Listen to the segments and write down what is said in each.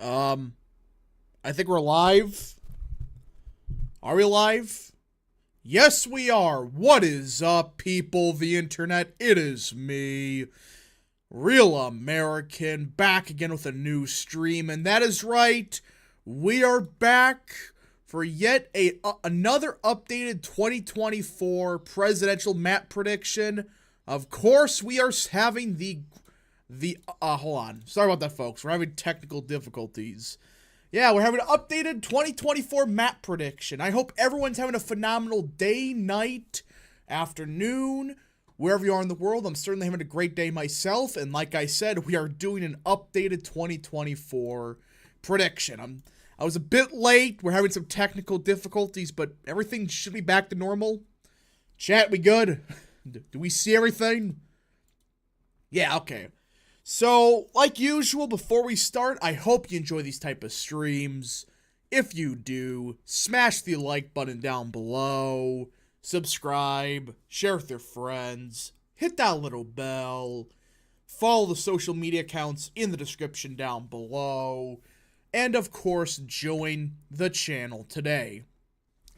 Um, I think we're live. Are we live? Yes, we are. What is up, people of the internet? It is me, Real American, back again with a new stream, and that is right. We are back for yet another updated 2024 presidential map prediction. Of course, we are having hold on. Sorry about that, folks. We're having technical difficulties. Yeah, we're having an updated 2024 map prediction. I hope everyone's having a phenomenal day, night, afternoon, wherever you are in the world. I'm certainly having a great day myself. And like I said, we are doing an updated 2024 prediction. I was a bit late. We're having some technical difficulties, but everything should be back to normal. Chat, we good? Do we see everything? Yeah, okay. So, like usual, before we start, I hope you enjoy these type of streams. If you do, smash the like button down below, subscribe, share with your friends, hit that little bell, follow the social media accounts in the description down below, and of course, join the channel today.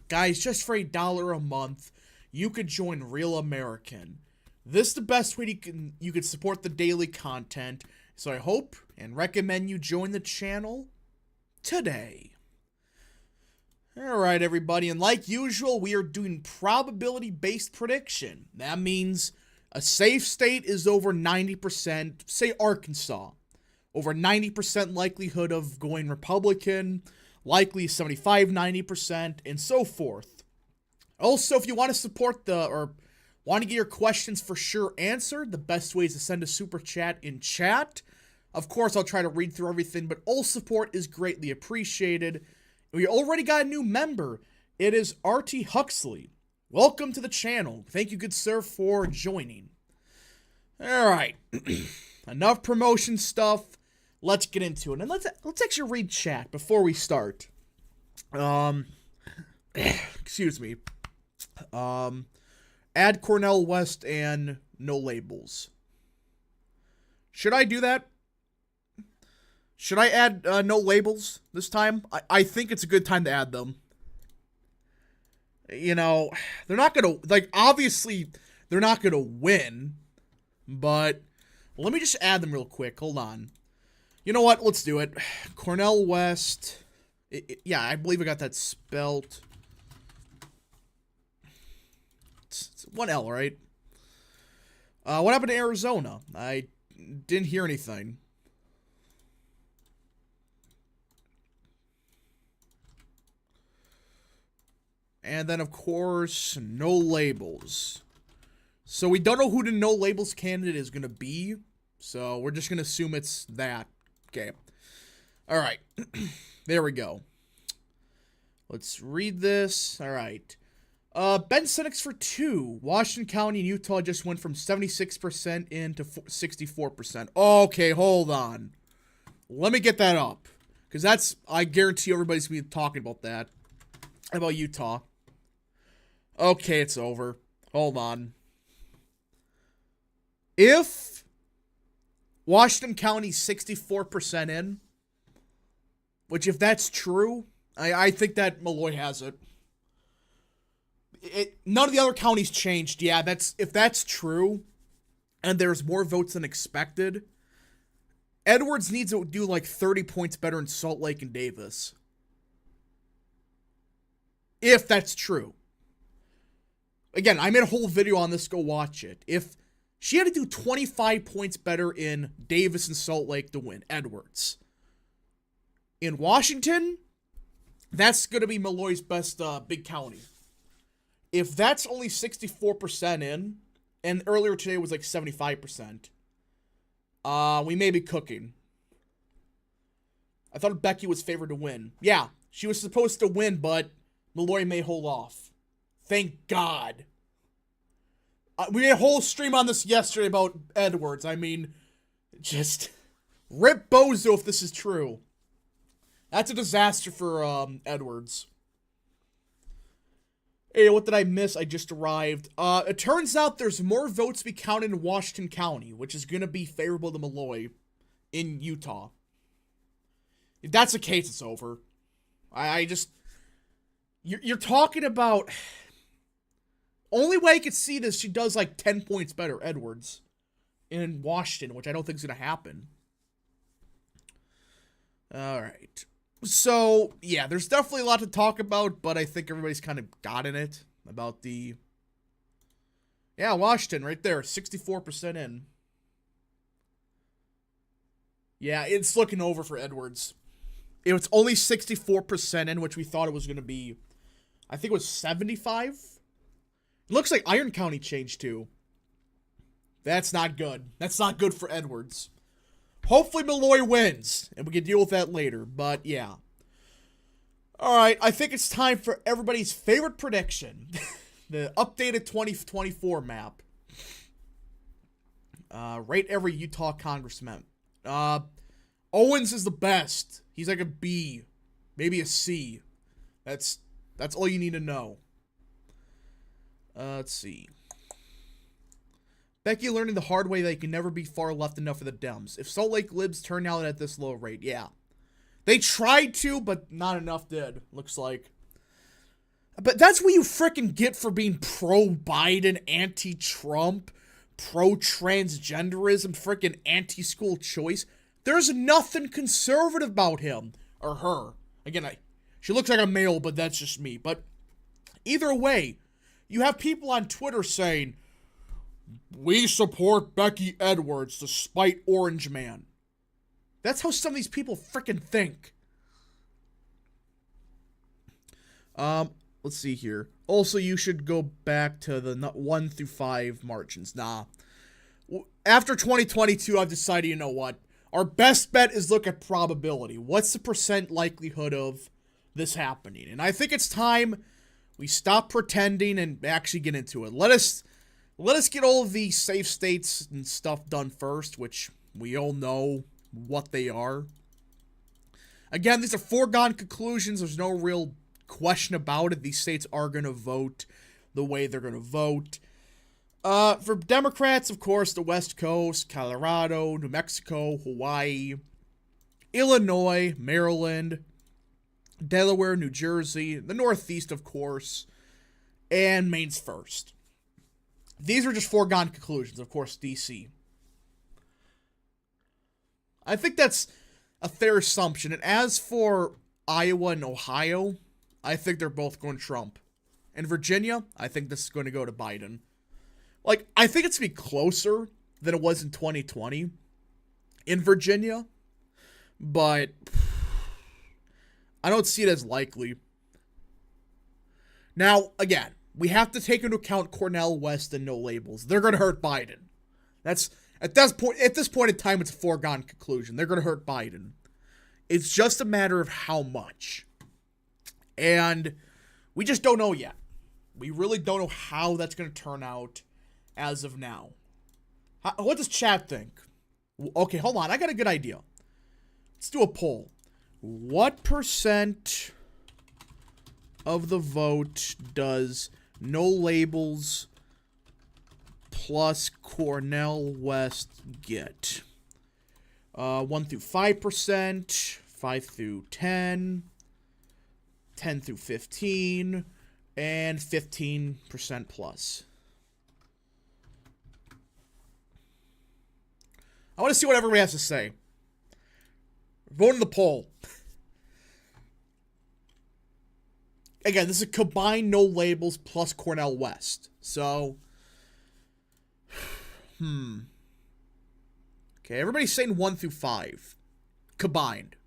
Guys, just for $1 a month, you could join Real American. This is the best way you can support the daily content, so I hope and recommend you join the channel today. Alright, everybody, and like usual, we are doing probability-based prediction. That means a safe state is over 90%, say Arkansas. Over 90% likelihood of going Republican, likely 75-90%, and so forth. Also, if you want to support want to get your questions for sure answered, the best way is to send a super chat in chat. Of course, I'll try to read through everything, but all support is greatly appreciated. We already got a new member. It is RT Huxley. Welcome to the channel. Thank you, good sir, for joining. Alright. Enough promotion stuff. Let's get into it. And let's actually read chat before we start. Excuse me. Add Cornel West and no labels. Should I do that? Should I add no labels this time? I think it's a good time to add them. You know, they're not going to, like, obviously, they're not going to win. But let me just add them real quick. Hold on. You know what? Let's do it. Cornel West. Yeah, I believe I got that spelt. It's one L, right? What happened to Arizona? I didn't hear anything. And then, of course, no labels. So we don't know who the no labels candidate is going to be. So we're just going to assume it's that. Okay. All right. There we go. Let's read this. All right. Ben Senex for 2. Washington County and Utah just went from 76% in to 64%. Okay, hold on. Let me get that up. Because I guarantee everybody's going to be talking about that. About Utah. Okay, it's over. Hold on. If Washington County's 64% in, which if that's true, I think that Malloy has it. None of the other counties changed. Yeah, if that's true, and there's more votes than expected, Edwards needs to do like 30 points better in Salt Lake and Davis. If that's true. Again, I made a whole video on this. Go watch it. If she had to do 25 points better in Davis and Salt Lake to win, Edwards. In Washington, that's going to be Malloy's best big county. If that's only 64% in, and earlier today was like 75%, we may be cooking. I thought Becky was favored to win. Yeah, she was supposed to win, but Malloy may hold off. Thank God. We made a whole stream on this yesterday about Edwards. I mean, just rip Bozo if this is true. That's a disaster for Edwards. Hey, what did I miss? I just arrived. It turns out there's more votes to be counted in Washington County, which is going to be favorable to Malloy in Utah. If that's the case, it's over. I just... You're talking about... Only way I could see this, she does like 10 points better, Edwards, in Washington, which I don't think is going to happen. Alright. So, yeah, there's definitely a lot to talk about, but I think everybody's kind of gotten it about the... Yeah, Washington, right there, 64% in. Yeah, it's looking over for Edwards. It was only 64% in, which we thought it was going to be, I think it was 75? It looks like Iron County changed too. That's not good. That's not good for Edwards. Hopefully Malloy wins, and we can deal with that later, but yeah. Alright, I think it's time for everybody's favorite prediction. The updated 2024 map. Rate every Utah congressman. Owens is the best. He's like a B. Maybe a C. That's all you need to know. Let's see. Becky learning the hard way that he can never be far left enough for the Dems. If Salt Lake libs turn out at this low rate, yeah. They tried to, but not enough did, looks like. But that's what you frickin' get for being pro-Biden, anti-Trump, pro-transgenderism, frickin' anti-school choice. There's nothing conservative about him. Or her. Again, she looks like a male, but that's just me. But either way, you have people on Twitter saying, we support Becky Edwards despite Orange Man. That's how some of these people frickin' think. Let's see here. Also, you should go back to the 1 through 5 margins. Nah. After 2022, I've decided, you know what? Our best bet is look at probability. What's the percent likelihood of this happening? And I think it's time we stop pretending and actually get into it. Let us get all of the safe states and stuff done first, which we all know what they are. Again, these are foregone conclusions. There's no real question about it. These states are going to vote the way they're going to vote. For Democrats, of course, the West Coast, Colorado, New Mexico, Hawaii, Illinois, Maryland, Delaware, New Jersey, the Northeast, of course, and Maine's first. These are just foregone conclusions, of course, DC. I think that's a fair assumption. And as for Iowa and Ohio, I think they're both going Trump. And Virginia, I think this is going to go to Biden. Like, I think it's going to be closer than it was in 2020 in Virginia, but I don't see it as likely. Now, again, we have to take into account Cornel West and no labels. They're going to hurt Biden. That's at this point in time, it's a foregone conclusion. They're going to hurt Biden. It's just a matter of how much. And we just don't know yet. We really don't know how that's going to turn out as of now. What does chat think? Okay, hold on. I got a good idea. Let's do a poll. What percent of the vote does no labels plus Cornel West get? 1 through 5%, 5 through 10, 10 through 15, and 15% plus. I want to see what everybody has to say. Vote in the poll. Again, this is combined no labels plus Cornel West. So, okay, everybody's saying 1 through 5. Combined.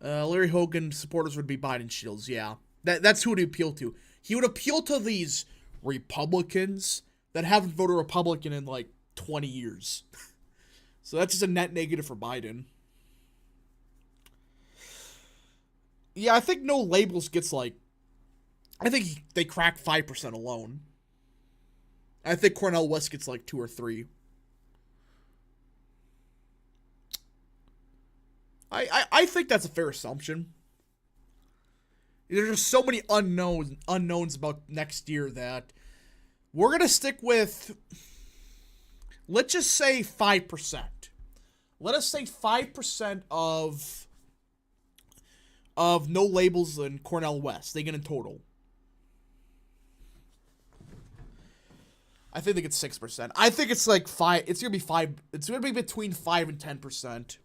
Larry Hogan supporters would be Biden shields, yeah. That's who he'd appeal to. He would appeal to these Republicans that haven't voted Republican in like 20 years. So that's just a net negative for Biden. Yeah, I think no labels gets like... I think they crack 5% alone. I think Cornel West gets like 2 or 3. I think that's a fair assumption. There's just so many unknowns about next year that We're going to stick with, let's just say 5%. Let us say 5% of no labels in Cornel West. They get in total. I think it's 6%. I think it's like 5. It's going to be 5. It's going to be between 5 and 10%.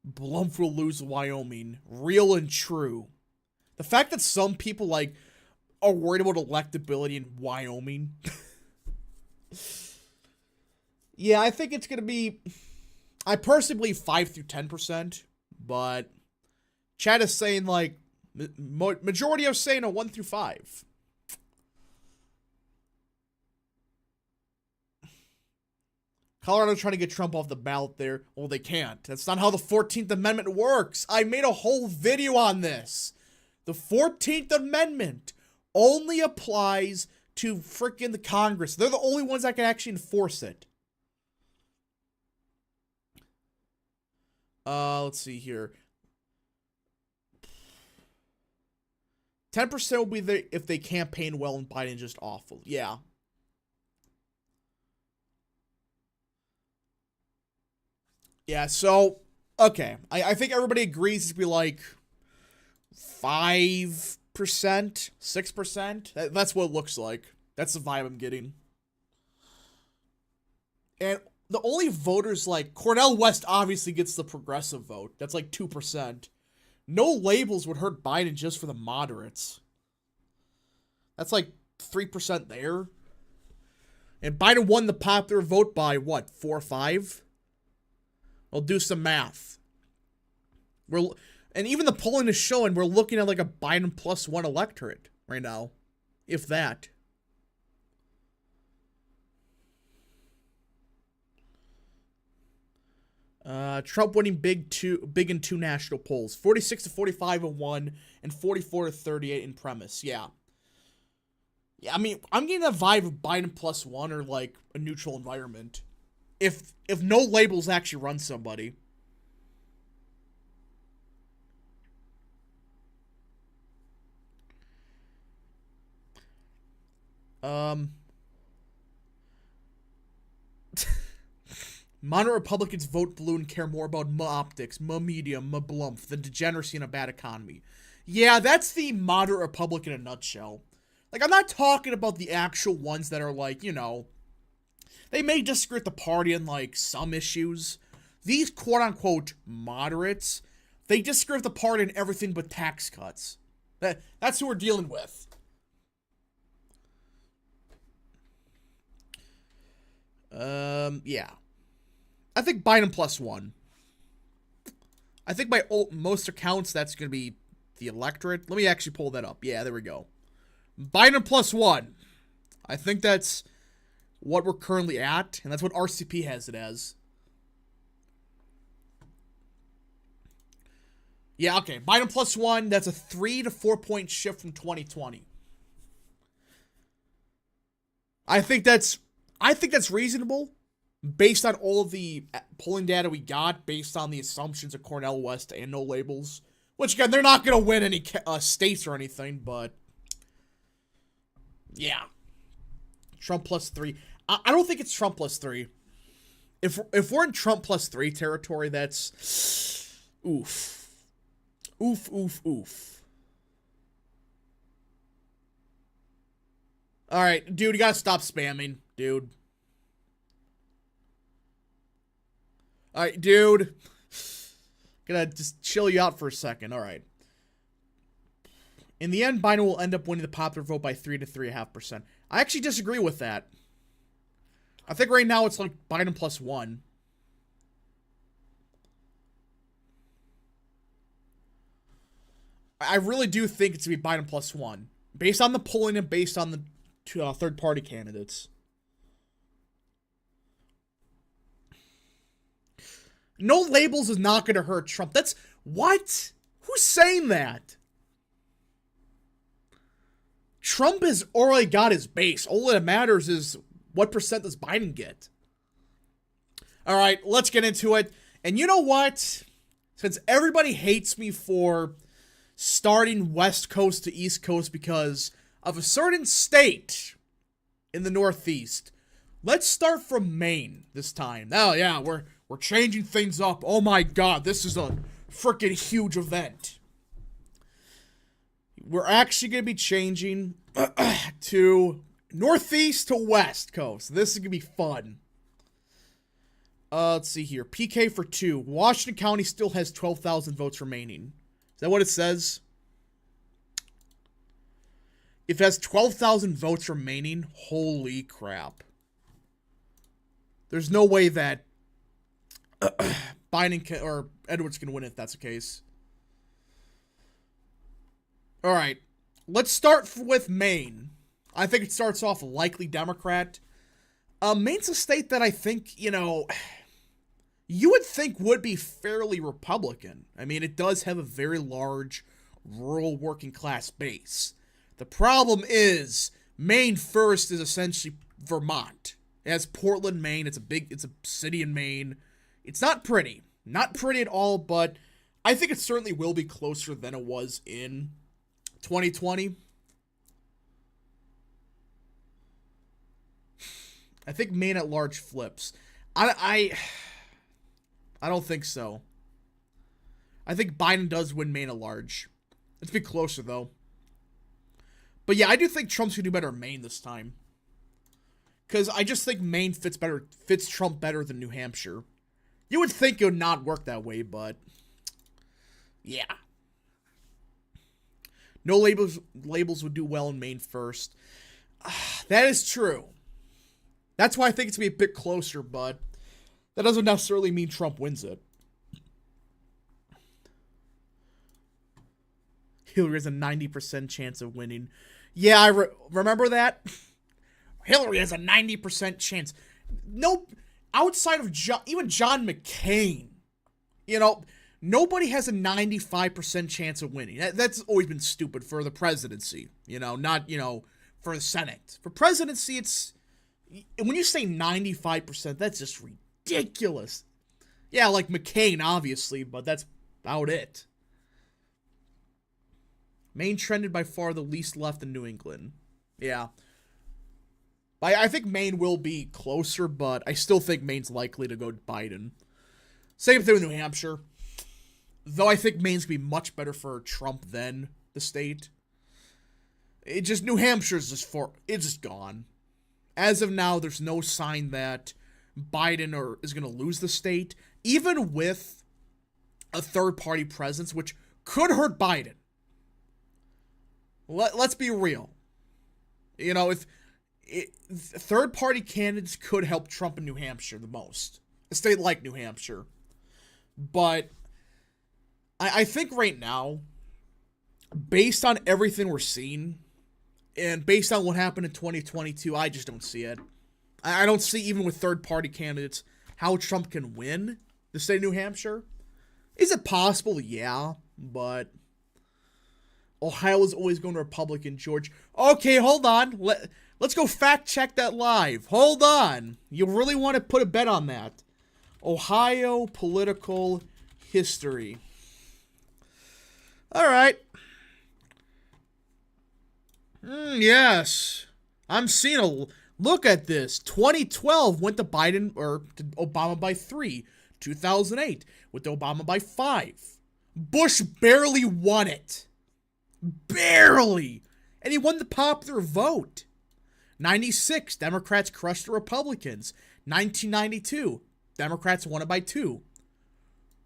Blumph will lose Wyoming. Real and true. The fact that some people, like, are worried about electability in Wyoming. Yeah, I think it's going to be... I personally believe 5 through 10%. But Chad is saying, like... Majority are saying a 1 through 5. Colorado trying to get Trump off the ballot there. Well, they can't. That's not how the 14th Amendment works. I made a whole video on this. The 14th Amendment only applies to freaking the Congress. They're the only ones that can actually enforce it. Let's see here. 10% will be if they campaign well and Biden just awful. Yeah. Yeah, so, okay. I think everybody agrees to be like 5%, 6%. That's what it looks like. That's the vibe I'm getting. And the only voters, like, Cornel West obviously gets the progressive vote. That's like 2%. No labels would hurt Biden just for the moderates. That's like 3% there. And Biden won the popular vote by, what, 4 or 5? I'll do some math. And even the polling is showing we're looking at like a Biden +1 electorate right now. If that. Trump winning big in 2 national polls. 46 to 45 in one and 44 to 38 in premise. Yeah. Yeah, I mean, I'm getting that vibe of Biden +1 or like a neutral environment. If no labels actually run somebody. Moderate Republicans vote blue and care more about optics, media, blumph than degeneracy and a bad economy. Yeah, that's the moderate Republican in a nutshell. Like, I'm not talking about the actual ones that are like, you know, they may disagree with the party on, like, some issues. These quote-unquote moderates, they disagree with the party on everything but tax cuts. That's who we're dealing with. Yeah. I think Biden +1. I think by most accounts, that's going to be the electorate. Let me actually pull that up. Yeah, there we go. Biden +1. I think that's what we're currently at, and that's what RCP has it as. Yeah, okay. Biden +1, that's a 3 to 4 point shift from 2020. I think that's reasonable based on all of the polling data we got, based on the assumptions of Cornel West and no labels. Which, again, they're not going to win any states or anything, but yeah. Trump +3. I don't think it's Trump +3. If we're in Trump +3 territory, that's oof. Oof, oof, oof. Alright, dude, you gotta stop spamming, dude. Alright, dude. Gonna just chill you out for a second. Alright. In the end, Biden will end up winning the popular vote by 3 to 3.5%. I actually disagree with that. I think right now it's like Biden +1. I really do think it's going to be Biden +1. Based on the polling and based on the third-party candidates. No labels is not going to hurt Trump. That's... What? Who's saying that? Trump has already got his base. All that matters is what percent does Biden get? All right, let's get into it. And you know what? Since everybody hates me for starting West Coast to East Coast because of a certain state in the Northeast. Let's start from Maine this time. Oh yeah, we're changing things up. Oh my god, this is a freaking huge event. We're actually going to be changing to Northeast to West Coast. This is going to be fun. Let's see here. PK for 2. Washington County still has 12,000 votes remaining. Is that what it says? If it has 12,000 votes remaining, holy crap. There's no way that Biden or Edwards can win if that's the case. Alright. Let's start with Maine. I think it starts off likely Democrat. Maine's a state that I think, you would think would be fairly Republican. I mean, it does have a very large rural working class base. The problem is, Maine first is essentially Vermont. It has Portland, Maine. It's a city in Maine. It's not pretty. Not pretty at all, but I think it certainly will be closer than it was in 2020. I think Maine at large flips. I don't think so. I think Biden does win Maine at large. It's a bit closer, though. But yeah, I do think Trump's going to do better in Maine this time. Because I just think Maine fits Trump better than New Hampshire. You would think it would not work that way, but yeah. No labels would do well in Maine first. That is true. That's why I think it's going to be a bit closer, but that doesn't necessarily mean Trump wins it. Hillary has a 90% chance of winning. Yeah, I remember that. Hillary has a 90% chance. No, outside of even John McCain, nobody has a 95% chance of winning. That's always been stupid for the presidency, not, for the Senate. For presidency, it's, when you say 95%, that's just ridiculous. Yeah, like McCain, obviously, but that's about it. Maine trended by far the least left in New England. Yeah. I think Maine will be closer, but I still think Maine's likely to go to Biden. Same thing with New Hampshire. Though I think Maine's going to be much better for Trump than the state. New Hampshire's it's just gone. As of now, there's no sign that Biden is going to lose the state, even with a third-party presence, which could hurt Biden. Let's be real. If third-party candidates could help Trump in New Hampshire the most. A state like New Hampshire. But I think right now, based on everything we're seeing, and based on what happened in 2022, I just don't see it. I don't see, even with third-party candidates, how Trump can win the state of New Hampshire. Is it possible? Yeah, but Ohio is always going to Republican, George. Okay, hold on. Let's go fact-check that live. Hold on. You really want to put a bet on that. Ohio political history. All right. Yes. I'm seeing look at this. 2012 went to Obama by 3. 2008 went to Obama by 5. Bush barely won it. Barely. And he won the popular vote. 96, Democrats crushed the Republicans. 1992, Democrats won it by 2.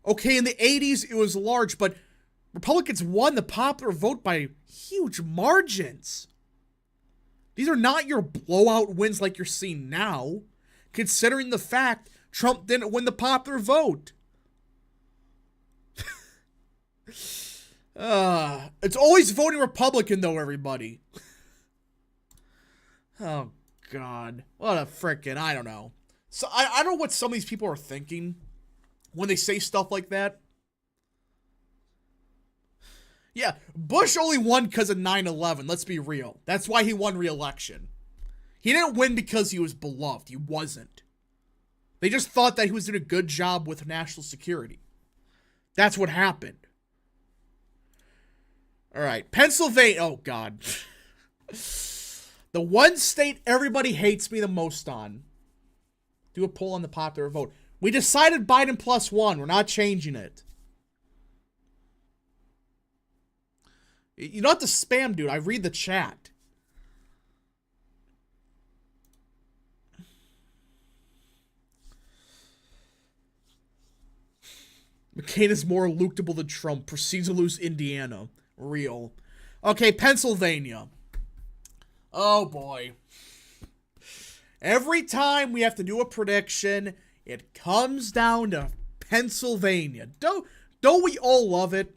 Okay, in the 80s, it was large, but Republicans won the popular vote by huge margins. These are not your blowout wins like you're seeing now, considering the fact Trump didn't win the popular vote. It's always voting Republican, though, everybody. Oh, God. What a frickin', I don't know. So, I don't know what some of these people are thinking when they say stuff like that. Yeah, Bush only won because of 9/11, let's be real. That's why he won re-election. He didn't win because he was beloved. He wasn't. They just thought that he was doing a good job with national security. That's what happened. All right, Pennsylvania. Oh, God. The one state everybody hates me the most on. Do a poll on the popular vote. We decided Biden +1. We're not changing it. You don't have to spam, dude. I read the chat. McCain is more electable than Trump. Proceeds to lose Indiana. Real. Okay, Pennsylvania. Oh, boy. Every time we have to do a prediction, it comes down to Pennsylvania. Don't we all love it?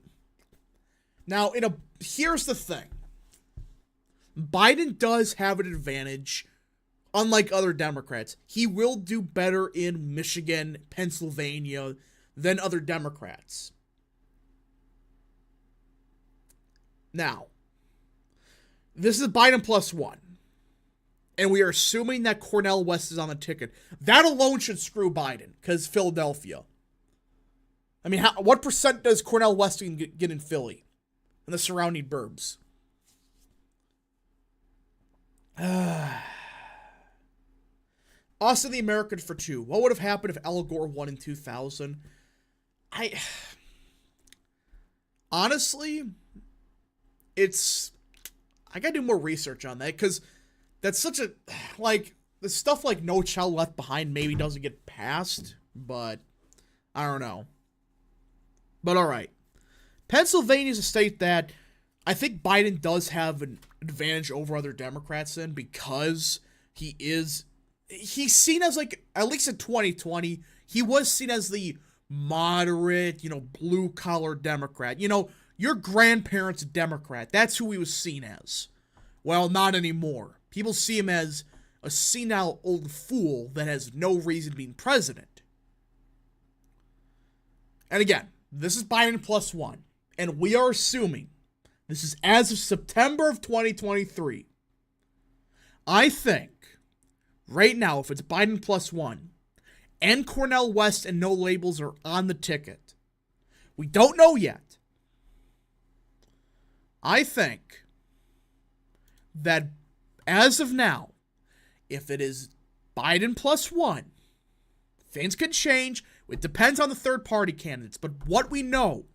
Now, here's the thing. Biden does have an advantage, unlike other Democrats. He will do better in Michigan, Pennsylvania, than other Democrats. Now, this is Biden +1. And we are assuming that Cornel West is on the ticket. That alone should screw Biden, because Philadelphia. I mean, what percent does Cornel West get in Philly and the surrounding burbs? Austin the American for 2. What would have happened if Al Gore won in 2000? Honestly, I gotta do more research on that, because that's such a, the stuff like No Child Left Behind maybe doesn't get passed, but I don't know. But alright. Pennsylvania is a state that I think Biden does have an advantage over other Democrats in, because he's seen as, at least in 2020, he was seen as the moderate, blue-collar Democrat. Your grandparents' Democrat. That's who he was seen as. Well, not anymore. People see him as a senile old fool that has no reason being president. And again, this is Biden +1. And we are assuming, this is as of September of 2023. I think, right now, if it's Biden +1, and Cornel West and No Labels are on the ticket, we don't know yet. I think that as of now, if it is Biden +1, things could change. It depends on the third-party candidates. But what we know,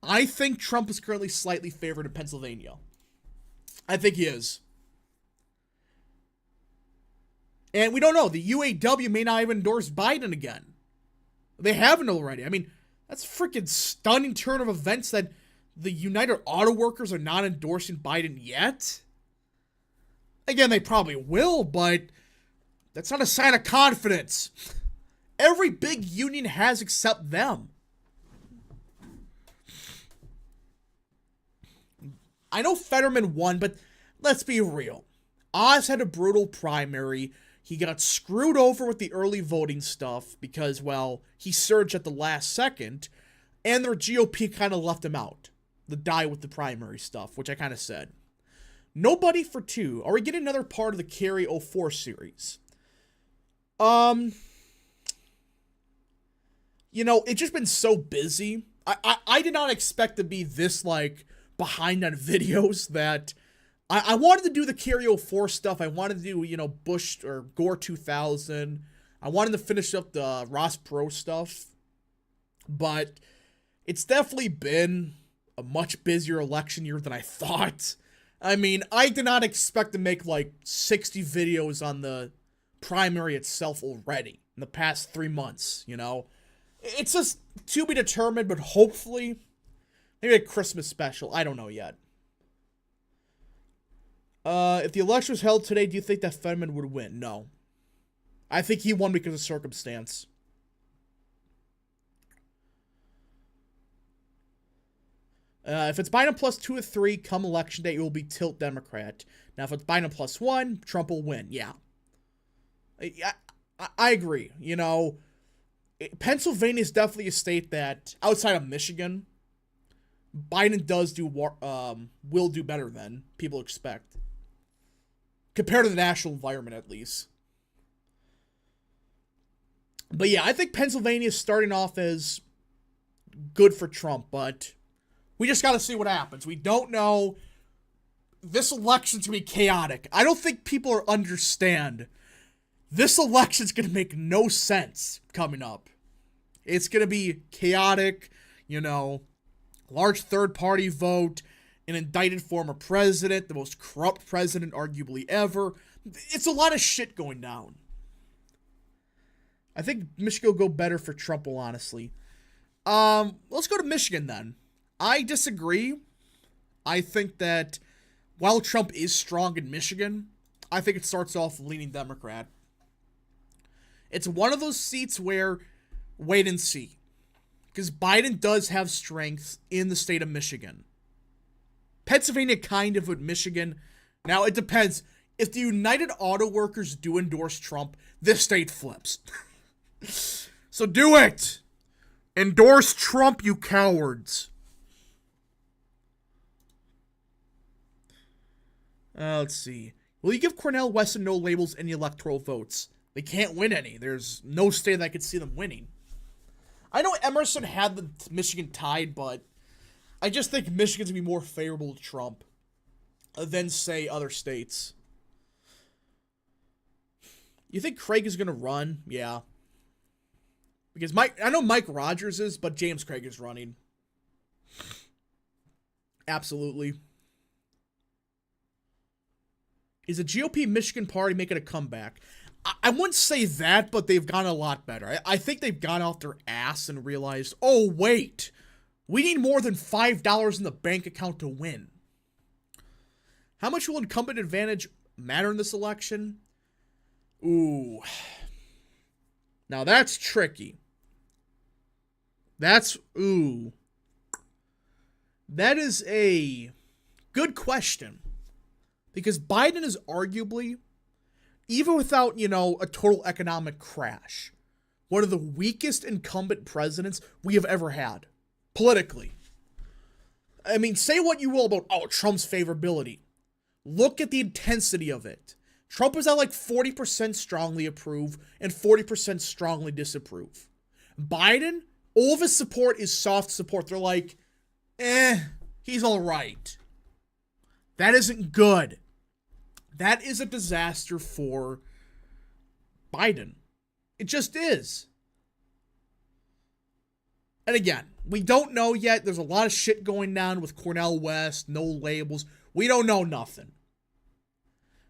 I think Trump is currently slightly favored in Pennsylvania. I think he is. And we don't know. The UAW may not even endorse Biden again. They haven't already. I mean, that's a freaking stunning turn of events that the United Auto Workers are not endorsing Biden yet. Again, they probably will, but that's not a sign of confidence. Every big union has except them. I know Fetterman won, but let's be real. Oz had a brutal primary. He got screwed over with the early voting stuff because, well, he surged at the last second, and their GOP kind of left him out. The die with the primary stuff, which I kind of said. Nobody for 2. Are we getting another part of the Kerry 04 series? It's just been so busy. I did not expect to be this, behind on videos that I wanted to do the Kerry 04 stuff. I wanted to do, Bush or Gore 2000. I wanted to finish up the Ross Perot stuff. But it's definitely been a much busier election year than I thought. I mean, I did not expect to make 60 videos on the primary itself already in the past 3 months, It's just to be determined, but hopefully, maybe a Christmas special. I don't know yet. If the election was held today, do you think that Fetterman would win? No. I think he won because of circumstance. If it's Biden +2 or 3, come election day, it will be tilt Democrat. Now, if it's Biden +1, Trump will win. Yeah. I agree. Pennsylvania is definitely a state that, outside of Michigan, Biden will do better than people expect. Compared to the national environment, at least. But yeah, I think Pennsylvania is starting off as good for Trump, but we just got to see what happens. We don't know. this election's gonna be chaotic. I don't think people understand. This election's gonna make no sense coming up. It's gonna be chaotic, large third-party vote, an indicted former president, the most corrupt president arguably ever. It's a lot of shit going down. I think Michigan will go better for Trump, honestly. Let's go to Michigan then. I disagree. I think that while Trump is strong in Michigan, I think it starts off leaning Democrat. It's one of those seats where wait and see. Because Biden does have strength in the state of Michigan. Pennsylvania kind of with Michigan. Now, it depends. If the United Auto Workers do endorse Trump, this state flips. So do it! Endorse Trump, you cowards. Let's see. Will you give Cornel West and No Labels any electoral votes? They can't win any. There's no state that I could see them winning. I know Emerson had the Michigan tied, but I just think Michigan's going to be more favorable to Trump than, say, other states. You think Craig is going to run? Yeah. Because I know Mike Rogers is, but James Craig is running. Absolutely. Is the GOP Michigan party making a comeback? I wouldn't say that, but they've gone a lot better. I think they've gone off their ass and realized, oh, wait, we need more than $5 in the bank account to win. How much will incumbent advantage matter in this election? Ooh. Now that's tricky. That is a good question. Because Biden is arguably, even without, a total economic crash, one of the weakest incumbent presidents we have ever had, politically. I mean, say what you will about, Trump's favorability. Look at the intensity of it. Trump is at like 40% strongly approve and 40% strongly disapprove. Biden, all of his support is soft support. They're like, he's all right. That isn't good. That is a disaster for Biden. It just is. And again, we don't know yet. There's a lot of shit going down with Cornel West, No Labels. We don't know nothing.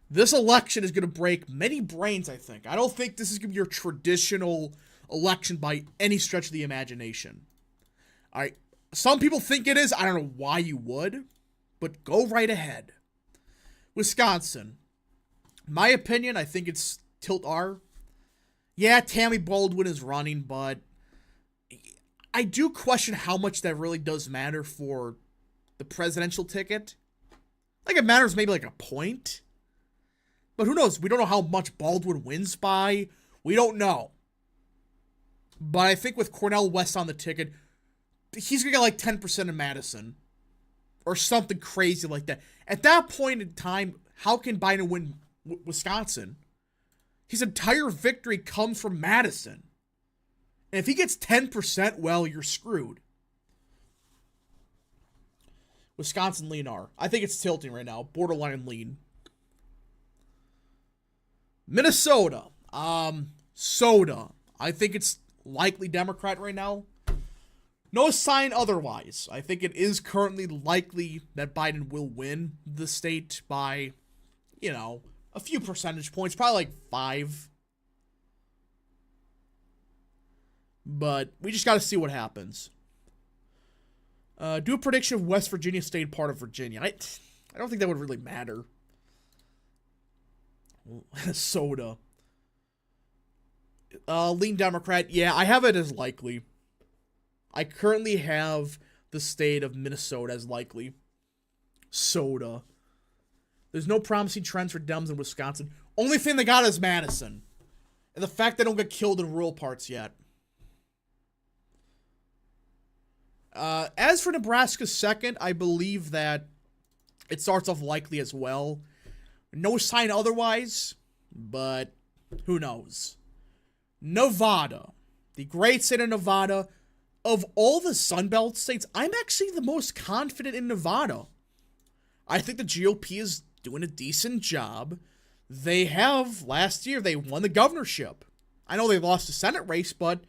This election is going to break many brains, I think. I don't think this is going to be your traditional election by any stretch of the imagination. All right. Some people think it is. I don't know why you would, but go right ahead. Wisconsin. My opinion, I think it's tilt R. Yeah, Tammy Baldwin is running, but I do question how much that really does matter for the presidential ticket. Like, it matters maybe like a point. But who knows? We don't know how much Baldwin wins by. We don't know. But I think with Cornel West on the ticket, he's going to get like 10% in Madison. Or something crazy like that. At that point in time, how can Biden win Wisconsin? His entire victory comes from Madison. And if he gets 10%, well, you're screwed. Wisconsin lean R. I think it's tilting right now. Borderline lean. Minnesota. Soda. I think it's likely Democrat right now. No sign otherwise. I think it is currently likely that Biden will win the state by, a few percentage points. Probably like 5. But we just got to see what happens. Do a prediction of West Virginia staying part of Virginia. I don't think that would really matter. Soda. Lean Democrat. Yeah, I have it as likely. I currently have the state of Minnesota as likely. Soda. There's no promising trends for Dems in Wisconsin. Only thing they got is Madison. And the fact they don't get killed in rural parts yet. As for Nebraska's second, I believe that it starts off likely as well. No sign otherwise, but who knows. Nevada. The great state of Nevada. Of all the Sunbelt states, I'm actually the most confident in Nevada. I think the GOP is doing a decent job. They have, last year, they won the governorship. I know they lost the Senate race, but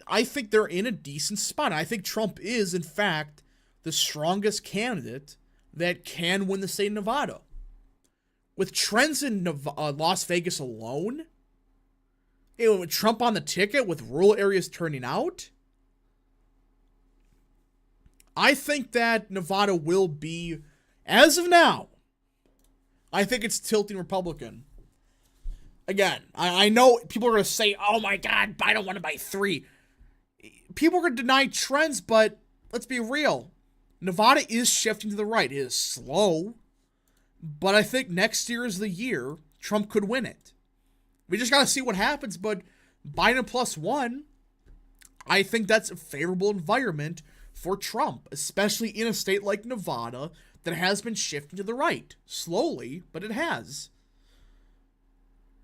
I think they're in a decent spot. I think Trump is, in fact, the strongest candidate that can win the state of Nevada. With trends in Las Vegas alone, with Trump on the ticket, with rural areas turning out, I think that Nevada will be, as of now, I think it's tilting Republican. Again, I know people are going to say, oh my God, Biden won it by 3. People are going to deny trends, but let's be real. Nevada is shifting to the right. It is slow, but I think next year is the year Trump could win it. We just got to see what happens, but Biden +1, I think that's a favorable environment for Trump, especially in a state like Nevada that has been shifting to the right. Slowly, but it has.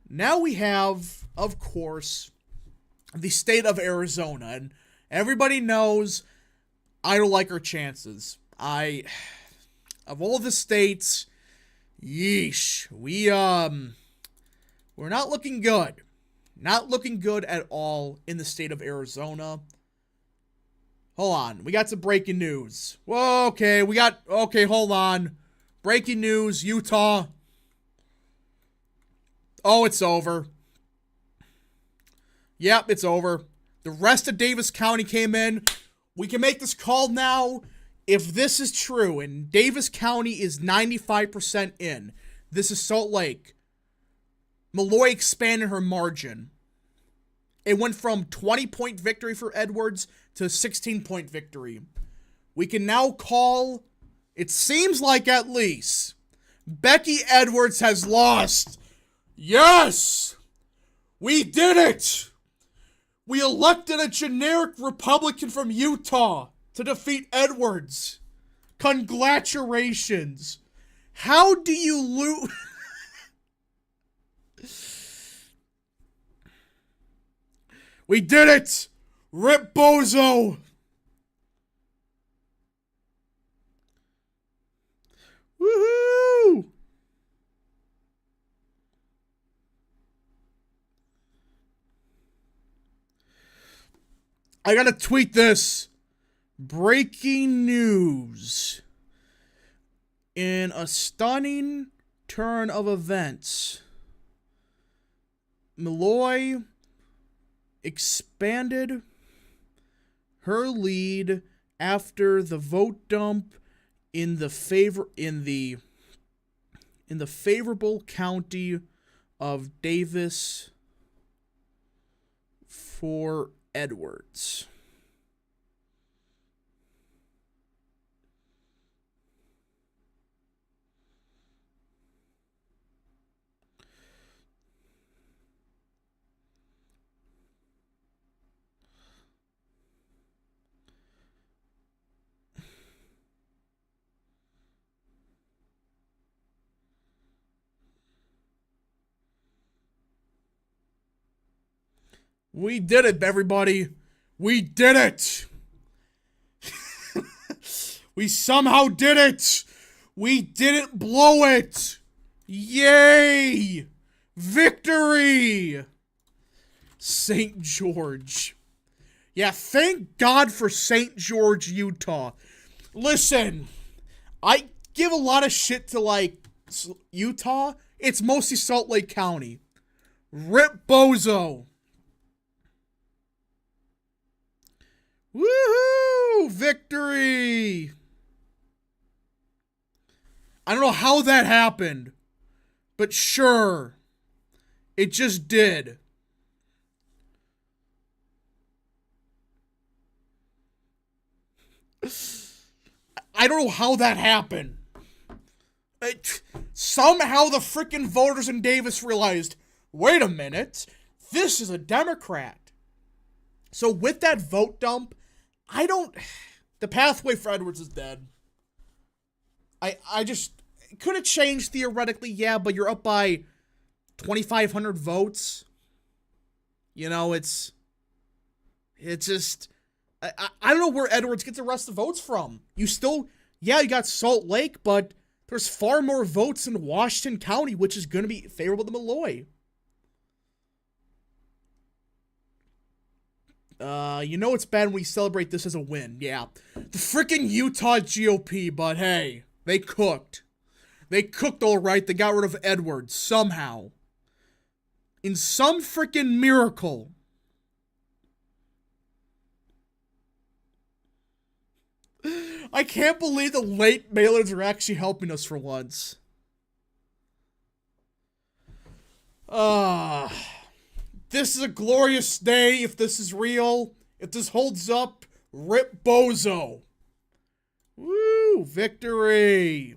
Now we have, of course, the state of Arizona, and everybody knows I don't like our chances. Of all the states, yeesh, we're not looking good. Not looking good at all in the state of Arizona. Hold on, we got some breaking news. Whoa, okay, hold on. Breaking news, Utah. Oh, it's over. Yep, it's over. The rest of Davis County came in. We can make this call now. If this is true, and Davis County is 95% in, this is Salt Lake. Malloy expanded her margin. It went from 20-point victory for Edwards to 16-point victory. We can now call, it seems like at least, Becky Edwards has lost. Yes! We did it! We elected a generic Republican from Utah to defeat Edwards. Congratulations. How do you lose? We did it! Rip Bozo! Woohoo! I gotta tweet this. Breaking news. In a stunning turn of events, Malloy expanded her lead after the vote dump in the favorable county of Davis for Edwards. We did it, everybody. We did it. We somehow did it. We didn't blow it. Yay! Victory! St. George. Yeah, thank God for St. George, Utah. Listen, I give a lot of shit to, like, Utah. It's mostly Salt Lake County. Rip Bozo. Woohoo! Victory! I don't know how that happened, but sure, it just did. I don't know how that happened. Somehow the freaking voters in Davis realized, wait a minute, this is a Democrat. So with that vote dump, the pathway for Edwards is dead. It could have changed theoretically, yeah, but you're up by 2,500 votes. You know, it's just, I don't know where Edwards gets the rest of the votes from. You got Salt Lake, but there's far more votes in Washington County, which is going to be favorable to Malloy. You know it's bad when we celebrate this as a win. Yeah. The freaking Utah GOP, but hey, they cooked. They cooked all right. They got rid of Edwards somehow. In some freaking miracle. I can't believe the late mailers are actually helping us for once. This is a glorious day if this is real. If this holds up, rip Bozo. Woo, victory.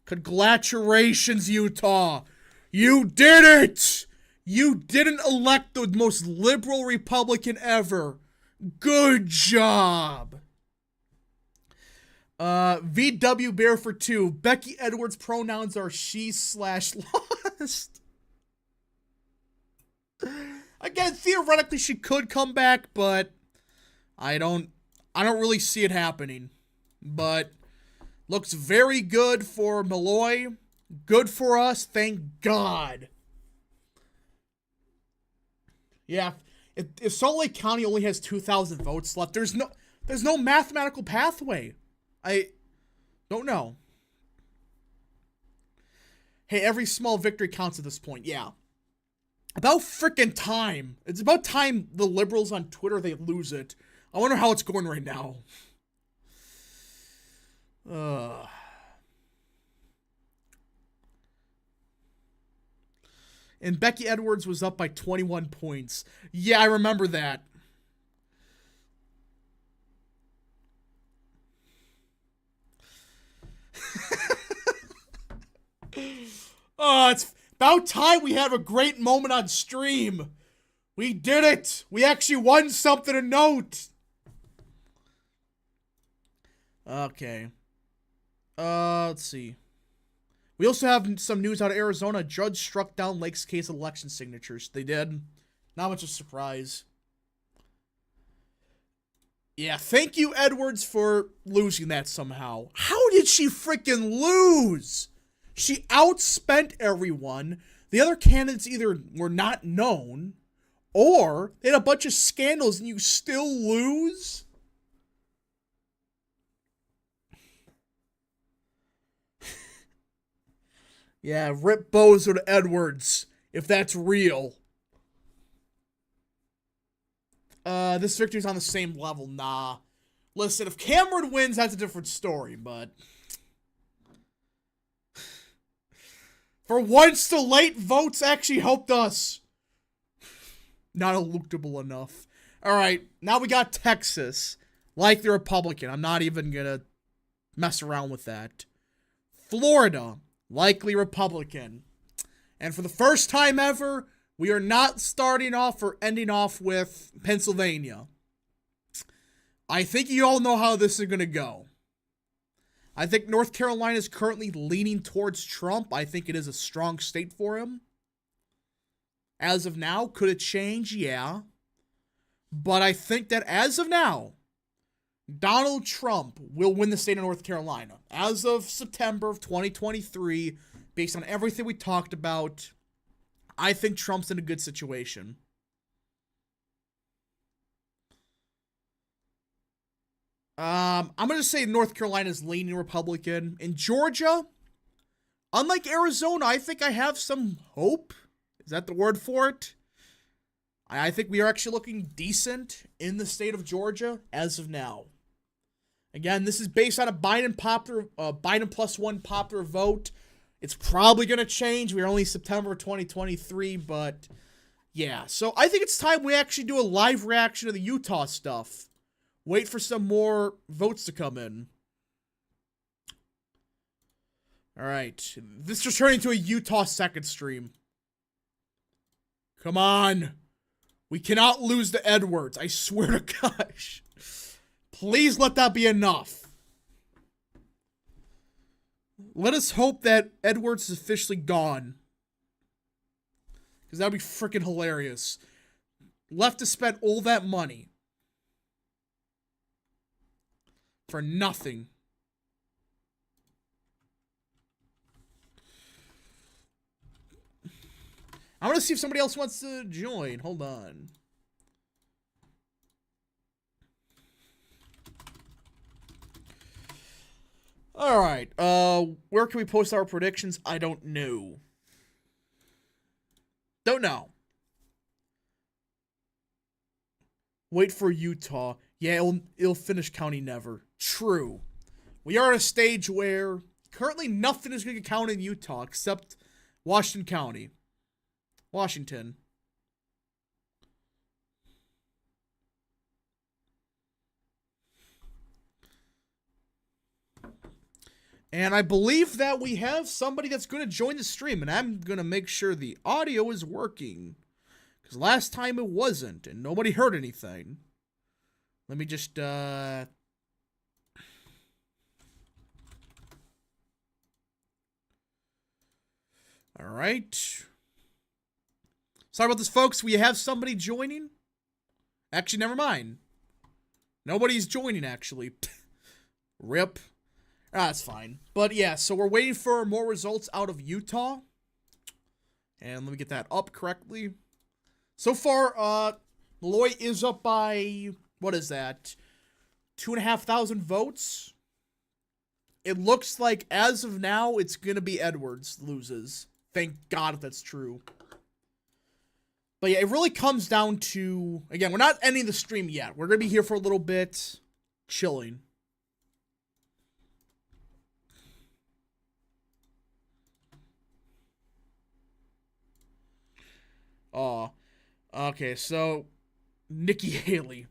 Congratulations, Utah. You did it! You didn't elect the most liberal Republican ever. Good job. VW Bear for 2. Becky Edwards' pronouns are she/lost. Again, theoretically she could come back, but I don't really see it happening. But looks very good for Malloy. Good for us, thank God. Yeah, if Salt Lake County only has 2,000 votes left, there's no mathematical pathway. I don't know. Hey, every small victory counts at this point. Yeah. About frickin' time. It's about time the liberals on Twitter, they lose it. I wonder how it's going right now. And Becky Edwards was up by 21 points. Yeah, I remember that. Oh, it's about time we have a great moment on stream. We did it. We actually won something to note. Okay. Let's see. We also have some news out of Arizona. Judge struck down Lake's case of election signatures. They did. Not much of a surprise. Yeah, thank you, Edwards, for losing that somehow. How did she freaking lose? She outspent everyone. The other candidates either were not known, or they had a bunch of scandals and you still lose? Yeah, rip Bozo to Edwards, if that's real. This victory's on the same level. Nah. Listen, if Cameron wins, that's a different story, but... For once, the late votes actually helped us. Not eluctable enough. Alright, now we got Texas. Like the Republican. I'm not even gonna mess around with that. Florida. Likely Republican. And for the first time ever, we are not starting off or ending off with Pennsylvania. I think you all know how this is going to go. I think North Carolina is currently leaning towards Trump. I think it is a strong state for him. As of now, could it change? Yeah. But I think that as of now, Donald Trump will win the state of North Carolina. As of September of 2023, based on everything we talked about, I think Trump's in a good situation. I'm going to say North Carolina is leaning Republican. In Georgia, unlike Arizona, I think I have some hope. Is that the word for it? I think we are actually looking decent in the state of Georgia as of now. Again, this is based on a Biden +1 popular vote. It's probably going to change. We're only September 2023, but yeah. So I think it's time we actually do a live reaction to the Utah stuff. Wait for some more votes to come in. All right. This just turned into a Utah second stream. Come on. We cannot lose to Edwards. I swear to gosh. Please let that be enough. Let us hope that Edwards is officially gone. Because that would be freaking hilarious. Left to spend all that money. For nothing. want to see if somebody else wants to join. Hold on. All right. Where can we post our predictions? I don't know. Don't know. Wait for Utah. Yeah, it'll finish county never. True. We are at a stage where currently nothing is going to count in Utah except Washington County. Washington. And I believe that we have somebody that's going to join the stream, and I'm going to make sure the audio is working. Because last time it wasn't, and nobody heard anything. Let me just, Alright. Sorry about this, folks. We have somebody joining. Actually, never mind. Nobody's joining, actually. Rip. That's fine. But yeah, so we're waiting for more results out of Utah. And let me get that up correctly. So far, Malloy is up by, what is that? 2,500 votes. It looks like, as of now, it's going to be Edwards loses. Thank God if that's true. But yeah, it really comes down to, again, we're not ending the stream yet. We're going to be here for a little bit, chilling. Oh, okay, so Nikki Haley.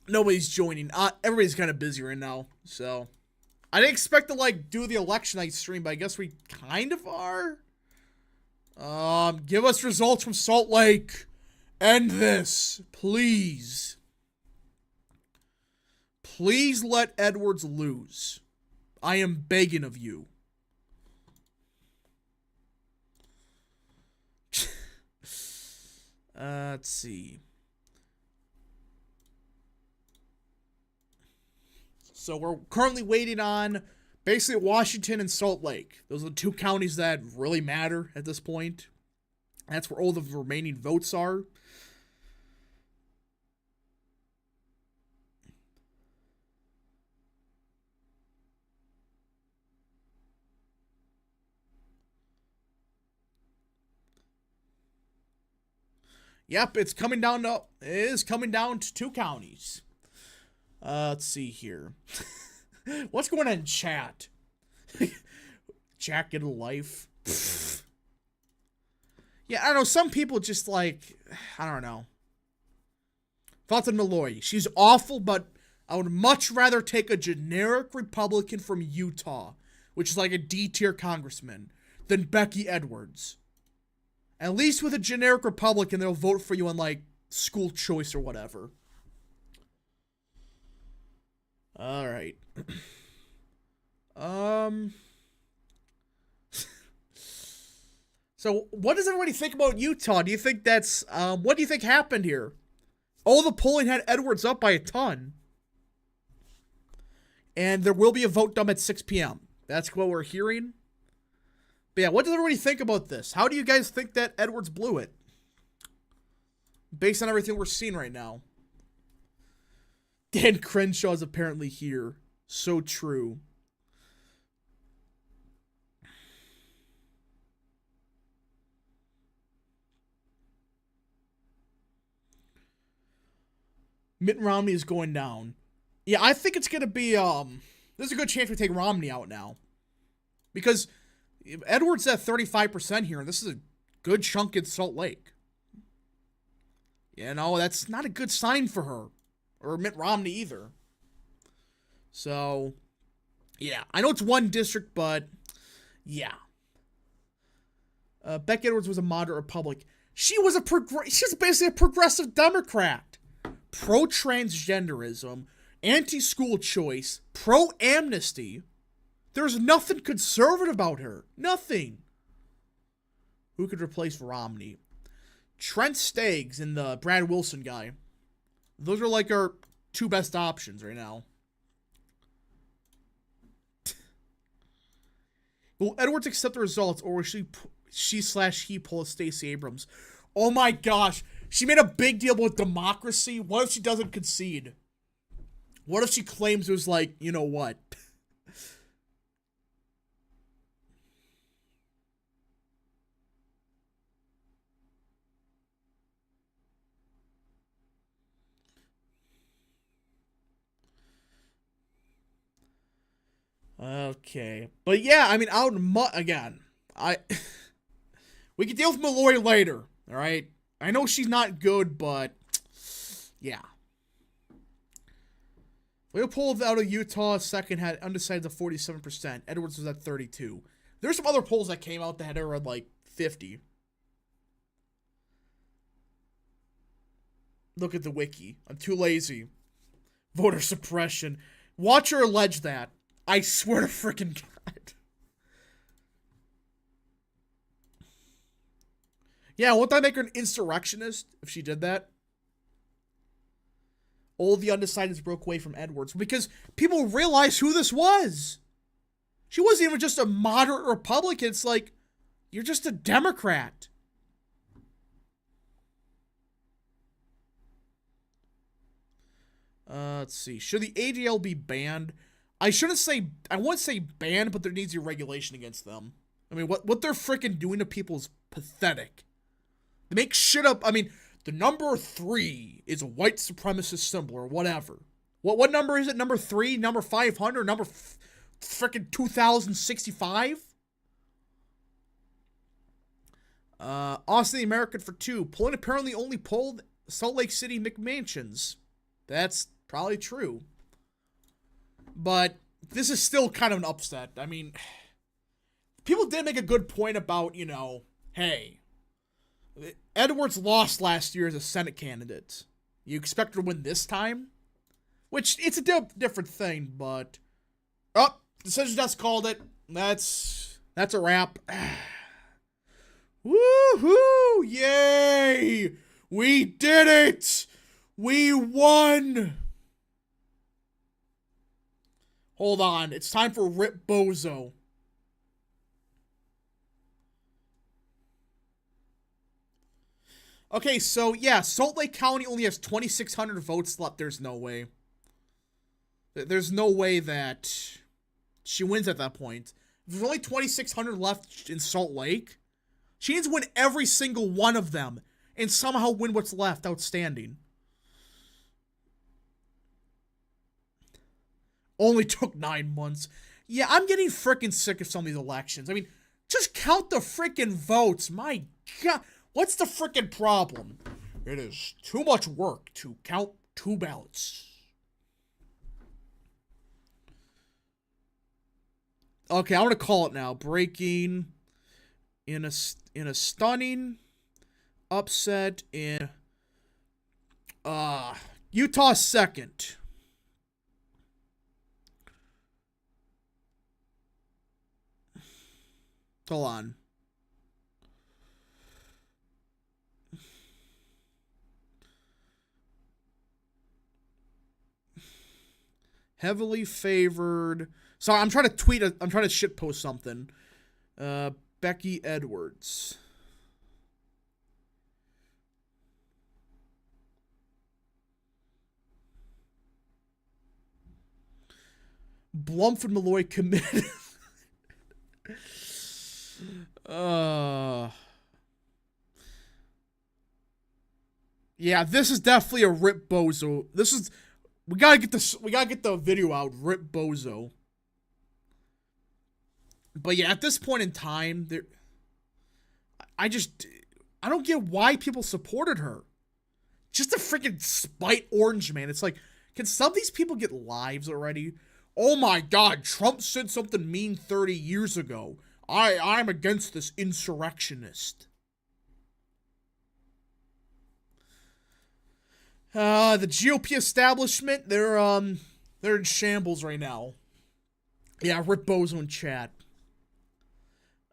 Nobody's joining. Everybody's kind of busy right now, so I didn't expect to like do the election night stream, but I guess we kind of are. Give us results from Salt Lake. End this, please. Please let Edwards lose. I am begging of you. Let's see. So we're currently waiting on basically Washington and Salt Lake. Those are the two counties that really matter at this point. That's where all the remaining votes are. Yep, it is coming down to two counties. Let's see here. What's going on in chat? Jack, get a life. Yeah, I don't know. Some people just like, I don't know. Thoughts on Malloy. She's awful, but I would much rather take a generic Republican from Utah, which is like a D-tier congressman, than Becky Edwards. At least with a generic Republican, they'll vote for you on, like, school choice or whatever. Alright. So, what does everybody think about Utah? Do you think that's, what do you think happened here? All the polling had Edwards up by a ton. And there will be a vote done at 6 p.m. That's what we're hearing. But yeah, what does everybody think about this? How do you guys think that Edwards blew it? Based on everything we're seeing right now. Dan Crenshaw is apparently here. So true. Mitt Romney is going down. Yeah, I think it's going to be, there's a good chance we take Romney out now. Because Edwards at 35% here, and this is a good chunk in Salt Lake. You know, that's not a good sign for her. Or Mitt Romney either. So, yeah. I know it's one district, but, yeah. Becky Edwards was a moderate Republican. She was basically a progressive Democrat. Pro-transgenderism, anti-school choice, pro-amnesty. There's nothing conservative about her. Nothing. Who could replace Romney? Trent Staggs and the Brad Wilson guy. Those are like our two best options right now. Will Edwards accept the results, or will she/he pull a Stacey Abrams? Oh my gosh. She made a big deal with democracy. What if she doesn't concede? What if she claims it was like, you know what? Okay. But yeah, I mean, again, we can deal with Malloy later, alright? I know she's not good, but yeah. Leopold out of Utah, second, had undecided to 47%. Edwards was at 32. There's some other polls that came out that had around like 50. Look at the wiki. I'm too lazy. Voter suppression. Watch her allege that. I swear to freaking God. Yeah, won't that make her an insurrectionist if she did that? All the undecideds broke away from Edwards because people realized who this was. She wasn't even just a moderate Republican. It's like, you're just a Democrat. Let's see. Should the ADL be banned? I wouldn't say banned, but there needs to be regulation against them. I mean, what they're freaking doing to people is pathetic. They make shit up. I mean, the number 3 is a white supremacist symbol or whatever. What number is it? Number 3? Number 500? Number freaking 2065? Austin the American for 2. Polling apparently only polled Salt Lake City McMansions. That's probably true. But this is still kind of an upset. I mean, people did make a good point about, you know, hey, Edwards lost last year as a Senate candidate. You expect her to win this time? Which, it's a different thing, but... Oh, decision desk called it. That's a wrap. Woohoo! Yay! We did it! We won! Hold on. It's time for Rip Bozo. Okay, so yeah, Salt Lake County only has 2,600 votes left. There's no way. There's no way that she wins at that point. If there's only 2,600 left in Salt Lake, she needs to win every single one of them and somehow win what's left outstanding. Only took 9 months. Yeah, I'm getting freaking sick of some of these elections. I mean, just count the freaking votes. My God. What's the freaking problem? It is too much work to count 2 ballots. Okay, I'm going to call it now. Breaking in a stunning upset in Utah second. Hold on. Heavily favored. Sorry, I'm trying to tweet. I'm trying to shitpost something. Becky Edwards. Blumford Malloy committed. Yeah, this is definitely a Rip Bozo. This is. We gotta get this. We gotta get the video out. Rip Bozo. But yeah, at this point in time, I don't get why people supported her. Just a freaking spite orange man. It's like, can some of these people get lives already? Oh my God, Trump said something mean 30 years ago. I'm against this insurrectionist. The GOP establishment, they're in shambles right now. Yeah, Rip Bozo in chat.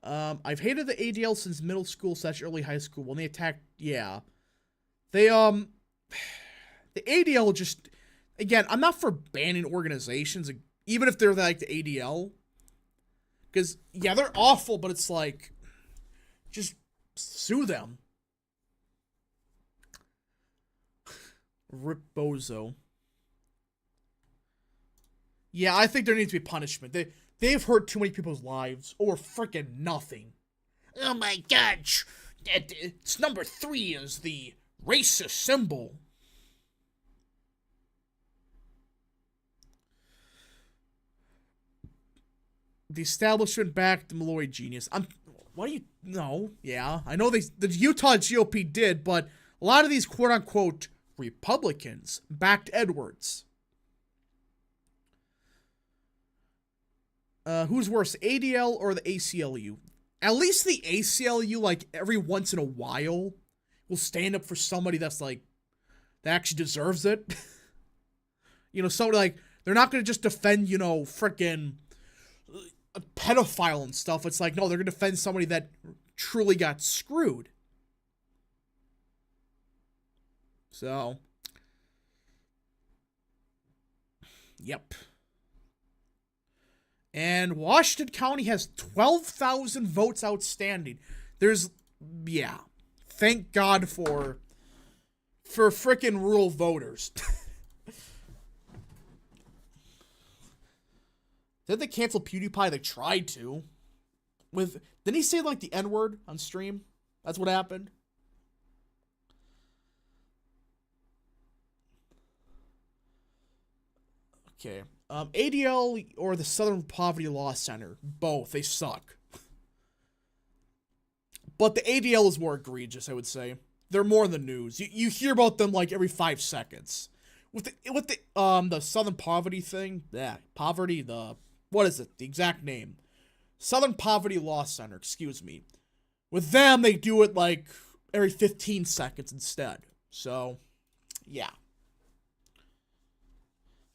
I've hated the ADL since middle school / early high school. When they attacked, yeah. They, the ADL just, again, I'm not for banning organizations, even if they're like the ADL. Because, yeah, they're awful, but it's like, just sue them. Rip Bozo. Yeah, I think there needs to be punishment. They've hurt too many people's lives over freaking nothing. Oh my god, it's number 3 is the racist symbol. The establishment backed the Malloy genius. What do you know? Yeah, I know the Utah GOP did, but a lot of these quote unquote Republicans backed Edwards. Who's worse, ADL or the ACLU? At least the ACLU, like, every once in a while, will stand up for somebody that's, like, that actually deserves it. You know, somebody, like, they're not going to just defend, you know, frickin' a pedophile and stuff. It's like, no, they're going to defend somebody that truly got screwed. So, yep. And Washington County has 12,000 votes outstanding. Yeah. Thank God for frickin' rural voters. Did they cancel PewDiePie? They tried to. Didn't he say, like, the N-word on stream? That's what happened. Okay. ADL or the Southern Poverty Law Center. Both. They suck. But the ADL is more egregious, I would say. They're more in the news. You hear about them, like, every 5 seconds. With the Southern Poverty thing, what is it? The exact name. Southern Poverty Law Center, excuse me. With them, they do it, like, every 15 seconds instead. So, yeah.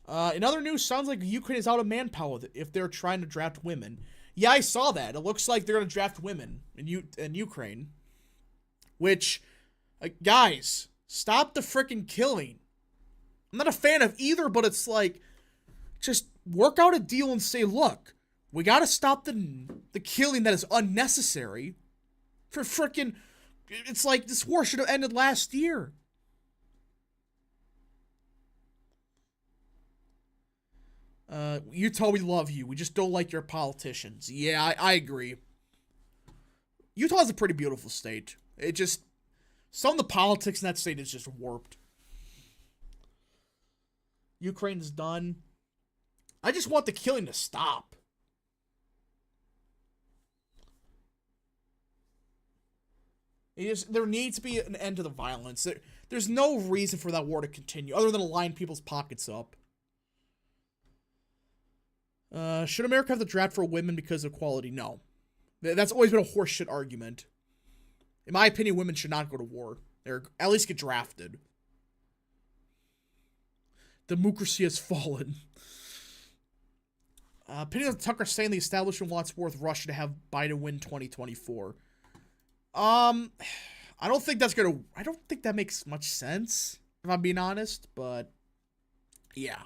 In other news, sounds like Ukraine is out of manpower if they're trying to draft women. Yeah, I saw that. It looks like they're going to draft women in Ukraine. Which, guys, stop the frickin' killing. I'm not a fan of either, but it's like, just work out a deal and say, look, we got to stop the killing that is unnecessary. For frickin', it's like this war should have ended last year. Utah, we love you. We just don't like your politicians. Yeah, I agree. Utah is a pretty beautiful state. Some of the politics in that state is just warped. Ukraine's done. I just want the killing to stop. There needs to be an end to the violence. There's no reason for that war to continue other than to line people's pockets up. Should America have the draft for women because of equality? No. That's always been a horseshit argument. In my opinion, women should not go to war. Or at least get drafted. Democracy has fallen. Penny Tucker saying the establishment wants worth Russia to have Biden win 2024. I don't think that makes much sense, if I'm being honest, but yeah.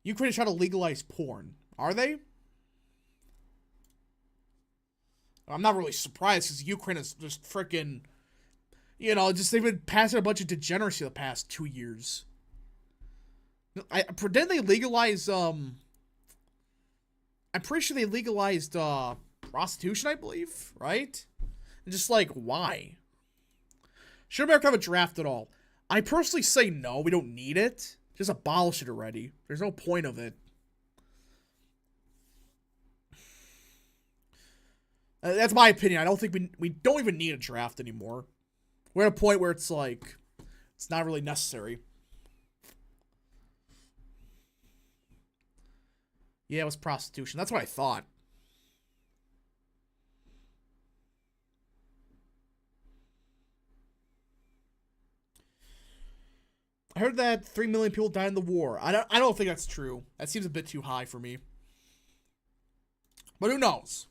Ukraine is trying to legalize porn. Are they? I'm not really surprised because Ukraine is just freaking, they've been passing a bunch of degeneracy the past 2 years. Didn't they legalize, I'm pretty sure they legalized, prostitution, I believe, right? And just like, why? Should America have a draft at all? I personally say no, we don't need it. Just abolish it already. There's no point of it. That's my opinion. I don't think we don't even need a draft anymore. We're at a point where it's like, it's not really necessary. Yeah, it was prostitution. That's what I thought. I heard that 3 million people died in the war. I don't think that's true. That seems a bit too high for me. But who knows?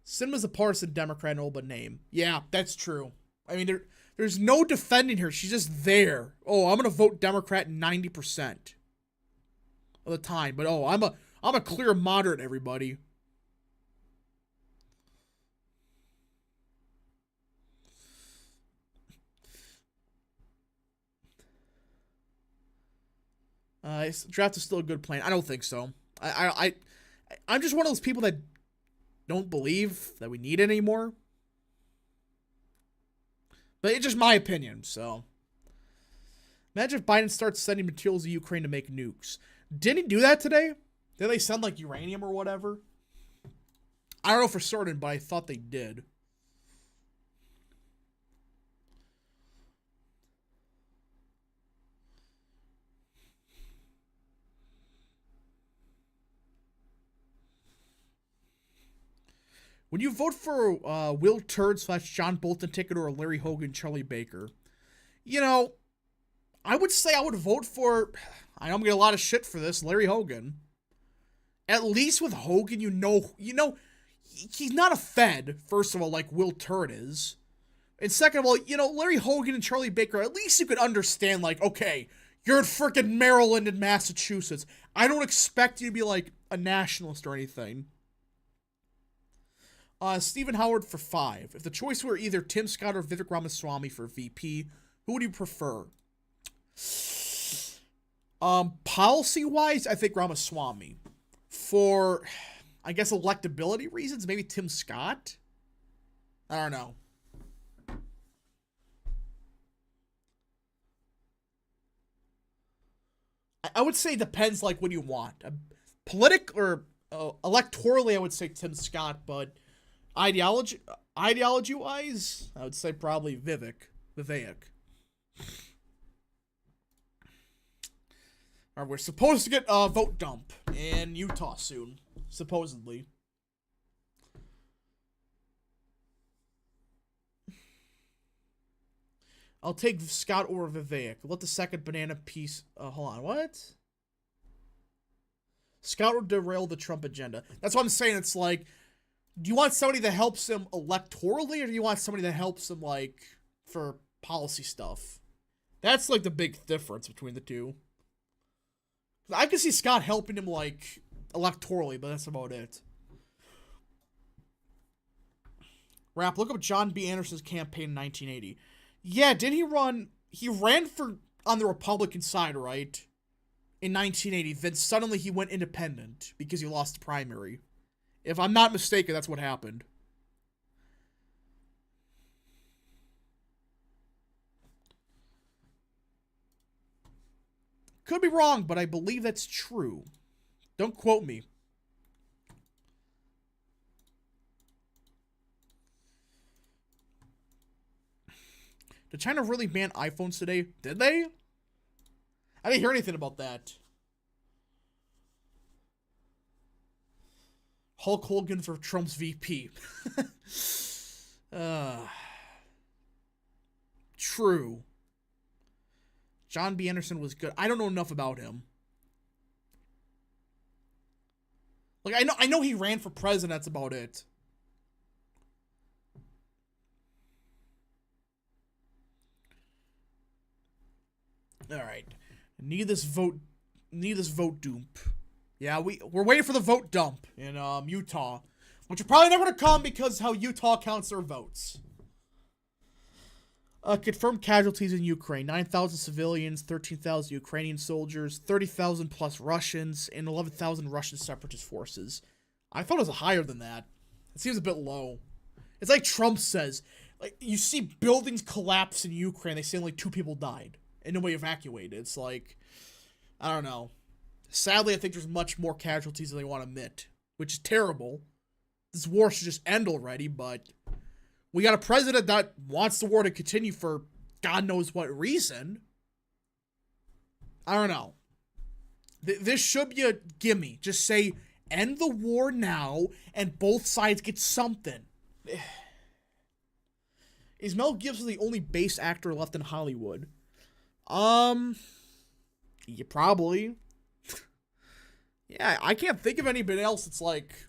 Sinema's a partisan Democrat in all but name. Yeah, that's true. I mean, there's no defending her. She's just there. Oh, I'm gonna vote Democrat 90% of the time, but oh, I'm a clear moderate, everybody. Draft is still a good plan. I don't think so. I'm just one of those people that don't believe that we need it anymore. But it's just my opinion, so. Imagine if Biden starts sending materials to Ukraine to make nukes. Didn't he do that today? Did they send, like, uranium or whatever? I don't know for certain, but I thought they did. When you vote for Will Turd / John Bolton ticket or Larry Hogan, Charlie Baker, you know, I would say I would vote for, I know I'm going to get a lot of shit for this, Larry Hogan. At least with Hogan, you know, he's not a Fed, first of all, like Will Turd is. And second of all, you know, Larry Hogan and Charlie Baker, at least you could understand, like, okay, you're in freaking Maryland and Massachusetts. I don't expect you to be, like, a nationalist or anything. Stephen Howard for 5. If the choice were either Tim Scott or Vivek Ramaswamy for VP, who would you prefer? Policy-wise, I think Ramaswamy. For, I guess, electability reasons, maybe Tim Scott? I don't know. I would say it depends, like, what you want. Electorally, I would say Tim Scott, but ideology-wise, I would say probably Vivek. Alright, we're supposed to get a vote dump in Utah soon, supposedly. I'll take Scott or Vivek. Let the second banana piece... hold on, what? Scott will derail the Trump agenda. That's what I'm saying. It's like, do you want somebody that helps him electorally, or do you want somebody that helps him, like, for policy stuff? That's, like, the big difference between the two. I can see Scott helping him, like, electorally, but that's about it. Rap, look up John B. Anderson's campaign in 1980. Yeah, did he run... He ran on the Republican side, right? In 1980. Then suddenly he went independent because he lost the primary. If I'm not mistaken, that's what happened. Could be wrong, but I believe that's true. Don't quote me. Did China really ban iPhones today? Did they? I didn't hear anything about that. Hulk Hogan for Trump's VP. True. John B. Anderson was good. I don't know enough about him. Like, I know he ran for president, that's about it. Alright. Need this vote dump. Yeah, we're waiting for the vote dump in Utah. Which are probably never gonna come because how Utah counts their votes. Confirmed casualties in Ukraine. 9,000 civilians, 13,000 Ukrainian soldiers, 30,000 plus Russians, and 11,000 Russian separatist forces. I thought it was higher than that. It seems a bit low. It's like Trump says. Like, you see buildings collapse in Ukraine, they say only 2 people died. And nobody evacuated. It's like, I don't know. Sadly, I think there's much more casualties than they want to admit. Which is terrible. This war should just end already, but... we got a president that wants the war to continue for God knows what reason. I don't know. This should be a gimme. Just say, end the war now, and both sides get something. Is Mel Gibson the only base actor left in Hollywood? Yeah, probably. Yeah, I can't think of anybody else that's like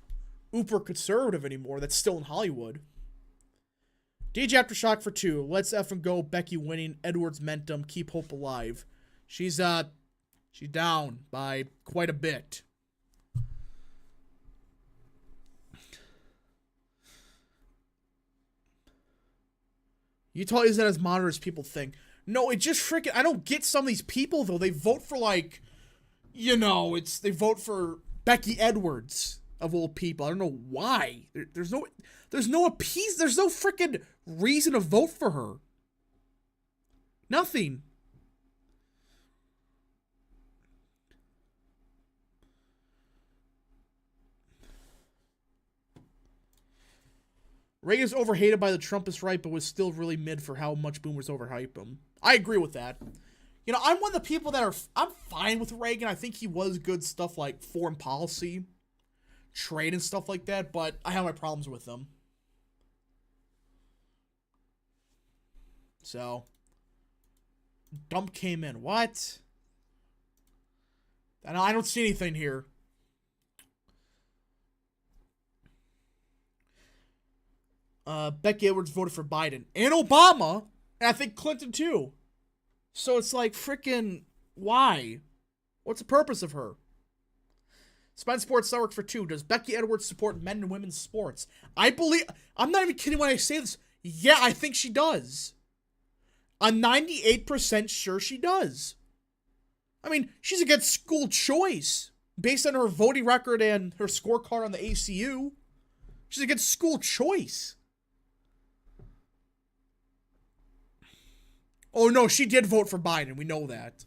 uber conservative anymore that's still in Hollywood. DJ Aftershock for 2. Let's effing go. Becky winning. Edwards Mentum. Keep hope alive. She's down by quite a bit. Utah isn't as moderate as people think. No, it just freaking... I don't get some of these people, though. They vote for, like... You know, they vote for Becky Edwards, of all people. I don't know why. There's no appease. There's no freaking reason to vote for her. Nothing. Reagan's overhated by the Trumpist right, but was still really mid for how much boomers overhype him. I agree with that. You know, I'm one of the people that I'm fine with Reagan. I think he was good stuff like foreign policy, trade and stuff like that, but I have my problems with him. So, Dump came in. What? And I don't see anything here. Becky Edwards voted for Biden and Obama, and I think Clinton too. So it's like, freaking, why? What's the purpose of her? Spine Sports Network for 2. Does Becky Edwards support men and women's sports? I'm not even kidding when I say this. Yeah, I think she does. I'm 98% sure she does. I mean, she's against school choice based on her voting record and her scorecard on the ACU. She's against school choice. Oh, no, she did vote for Biden. We know that.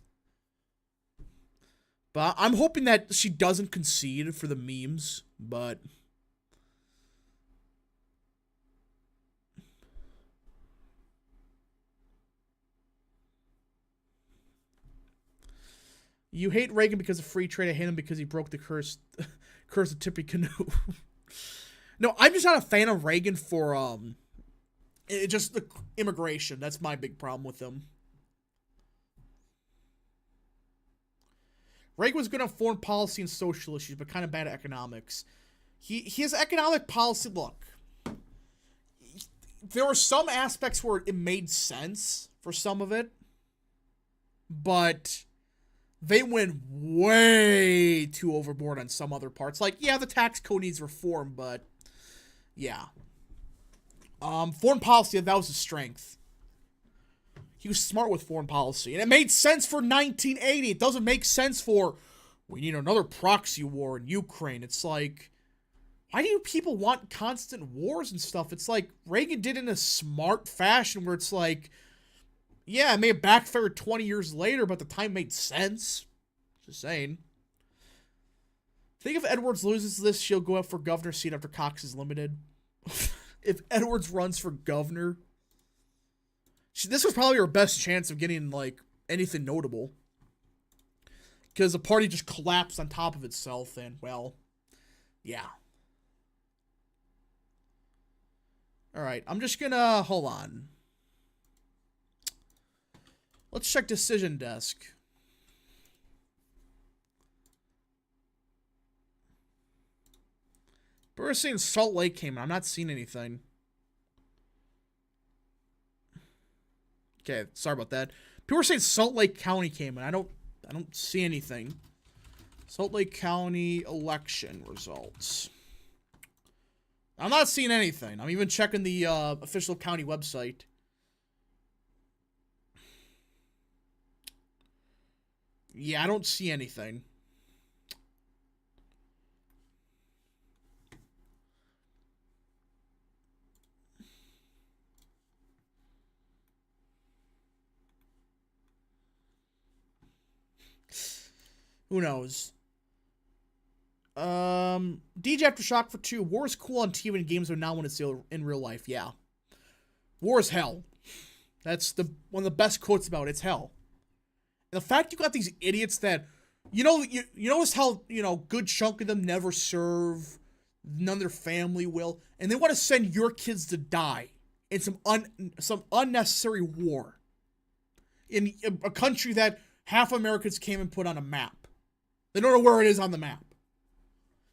But I'm hoping that she doesn't concede for the memes, but... You hate Reagan because of free trade. I hate him because he broke the curse of Tippecanoe. No, I'm just not a fan of Reagan for, just the immigration. That's my big problem with him. Reagan was good on foreign policy and social issues, but kind of bad at economics. He has economic policy. Look, there were some aspects where it made sense for some of it, but they went way too overboard on some other parts. Like, yeah, the tax code needs reform, but yeah. Foreign policy, that was his strength. He was smart with foreign policy, and it made sense for 1980. It doesn't make sense for, we need another proxy war in Ukraine. It's like, why do you people want constant wars and stuff? It's like, Reagan did it in a smart fashion where it's like, yeah, it may have backfired 20 years later, but at the time made sense. Just saying. Think if Edwards loses this, she'll go up for governor seat after Cox is limited. If Edwards runs for governor, this was probably her best chance of getting, like, anything notable. Because the party just collapsed on top of itself, and, well, yeah. Alright, I'm just gonna, hold on. Let's check Decision Desk. But we're seeing Salt Lake came in. I'm not seeing anything. Okay, sorry about that. People are saying Salt Lake County came in. I don't see anything. Salt Lake County election results. I'm not seeing anything. I'm even checking the official county website. Yeah, I don't see anything. Who knows? DJ Aftershock for 2. War is cool on TV and games, but not when it's in real life. Yeah. War is hell. That's one of the best quotes about it. It's hell. And the fact you got these idiots that, you notice how, good chunk of them never serve, none of their family will, and they want to send your kids to die in some unnecessary war in a country that half Americans came and put on a map. They don't know where it is on the map.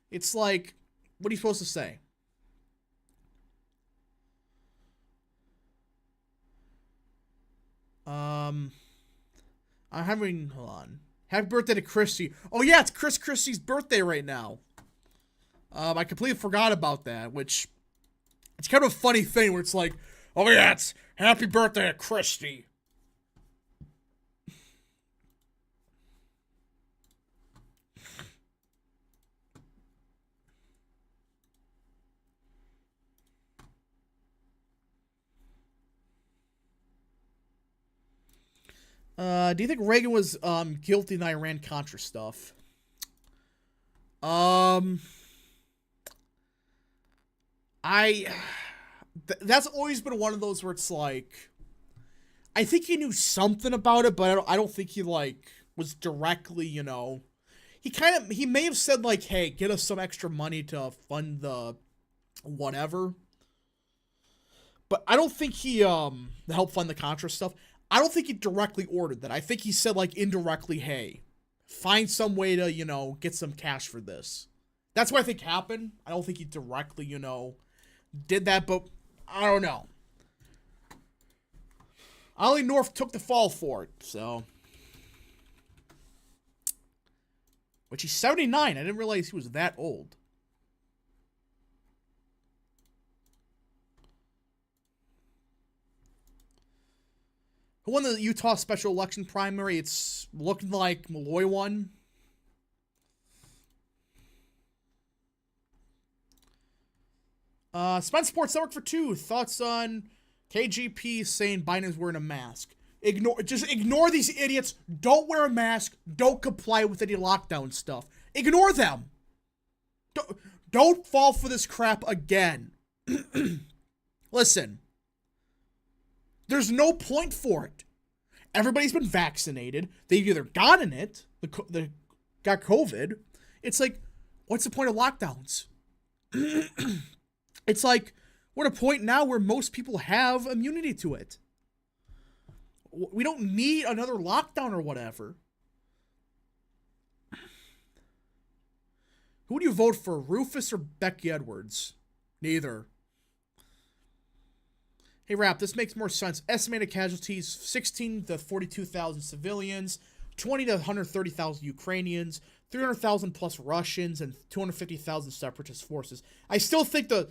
It's like, what are you supposed to say? I'm having, hold on. Happy birthday to Christy. Oh yeah, it's Chris Christie's birthday right now. I completely forgot about that, which, it's kind of a funny thing where it's like, oh yeah, it's happy birthday to Christy. Do you think Reagan was guilty in the Iran-Contra stuff? Um, I that's always been one of those where it's like, I think he knew something about it, but I don't think he like was directly, he may have said like, hey, get us some extra money to fund the whatever. But I don't think he helped fund the Contra stuff. I don't think he directly ordered that. I think he said like indirectly, hey, find some way to, get some cash for this. That's what I think happened. I don't think he directly, did that, but I don't know. Ollie North took the fall for it, so. Which he's 79. I didn't realize he was that old. Who won the Utah special election primary? It's looking like Malloy won. Spence Sports Network for 2. Thoughts on KGP saying Biden is wearing a mask? Just ignore these idiots. Don't wear a mask. Don't comply with any lockdown stuff. Ignore them. Don't fall for this crap again. Listen. There's no point for it. Everybody's been vaccinated. They've either gotten it, got COVID. It's like, what's the point of lockdowns? It's like, we're at a point now where most people have immunity to it. We don't need another lockdown or whatever. Who would you vote for, Rufus or Becky Edwards? Neither. Hey, Rap, this makes more sense. Estimated casualties, 16 to 42,000 civilians, 20 to 130,000 Ukrainians, 300,000 plus Russians, and 250,000 separatist forces. I still think the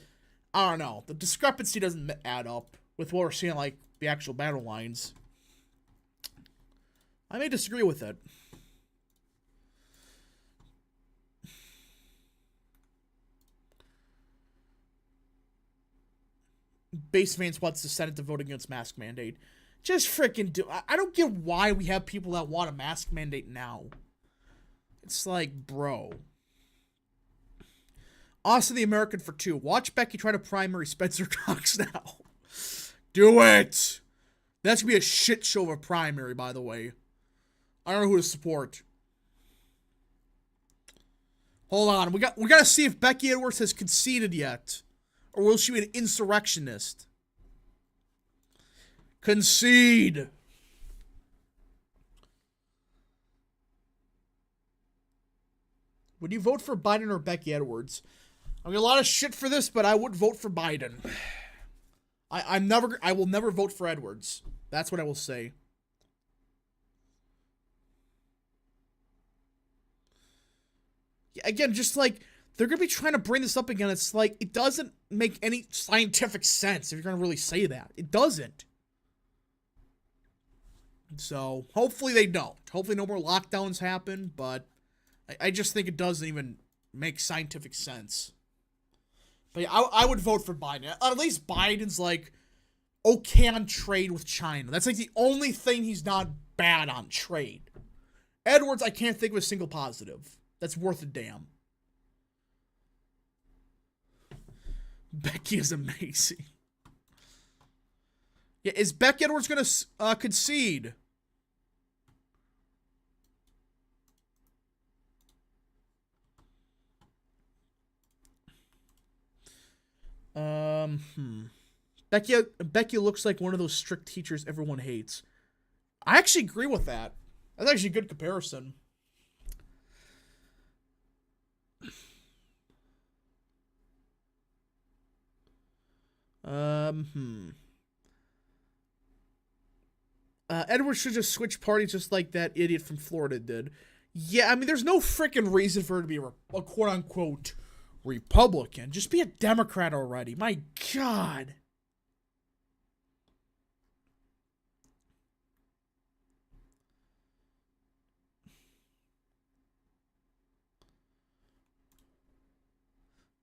discrepancy doesn't add up with what we're seeing, like, the actual battle lines. I may disagree with it. Base Vance wants the Senate to vote against mask mandate. Just freaking do. I don't get why we have people that want a mask mandate now. It's like, bro. Austin the American for 2. Watch Becky try to primary Spencer Cox now. Do it. That's gonna be a shit show of a primary, by the way. I don't know who to support. Hold on. We gotta see if Becky Edwards has conceded yet. Or will she be an insurrectionist? Concede. Would you vote for Biden or Becky Edwards? I mean, a lot of shit for this, but I would vote for Biden. I will never vote for Edwards. That's what I will say. Again, just like, they're going to be trying to bring this up again. It's like, it doesn't make any scientific sense if you're going to really say that. It doesn't. So, hopefully they don't. Hopefully no more lockdowns happen, but I just think it doesn't even make scientific sense. But yeah, I would vote for Biden. At least Biden's like, okay on trade with China. That's like the only thing he's not bad on, trade. Edwards, I can't think of a single positive that's worth a damn. Becky is amazing. Yeah, is Becky Edwards going to concede? Becky looks like one of those strict teachers everyone hates. I actually agree with that. That's actually a good comparison. Edwards should just switch parties just like that idiot from Florida did. Yeah, I mean, there's no freaking reason for her to be a quote-unquote Republican. Just be a Democrat already. My God.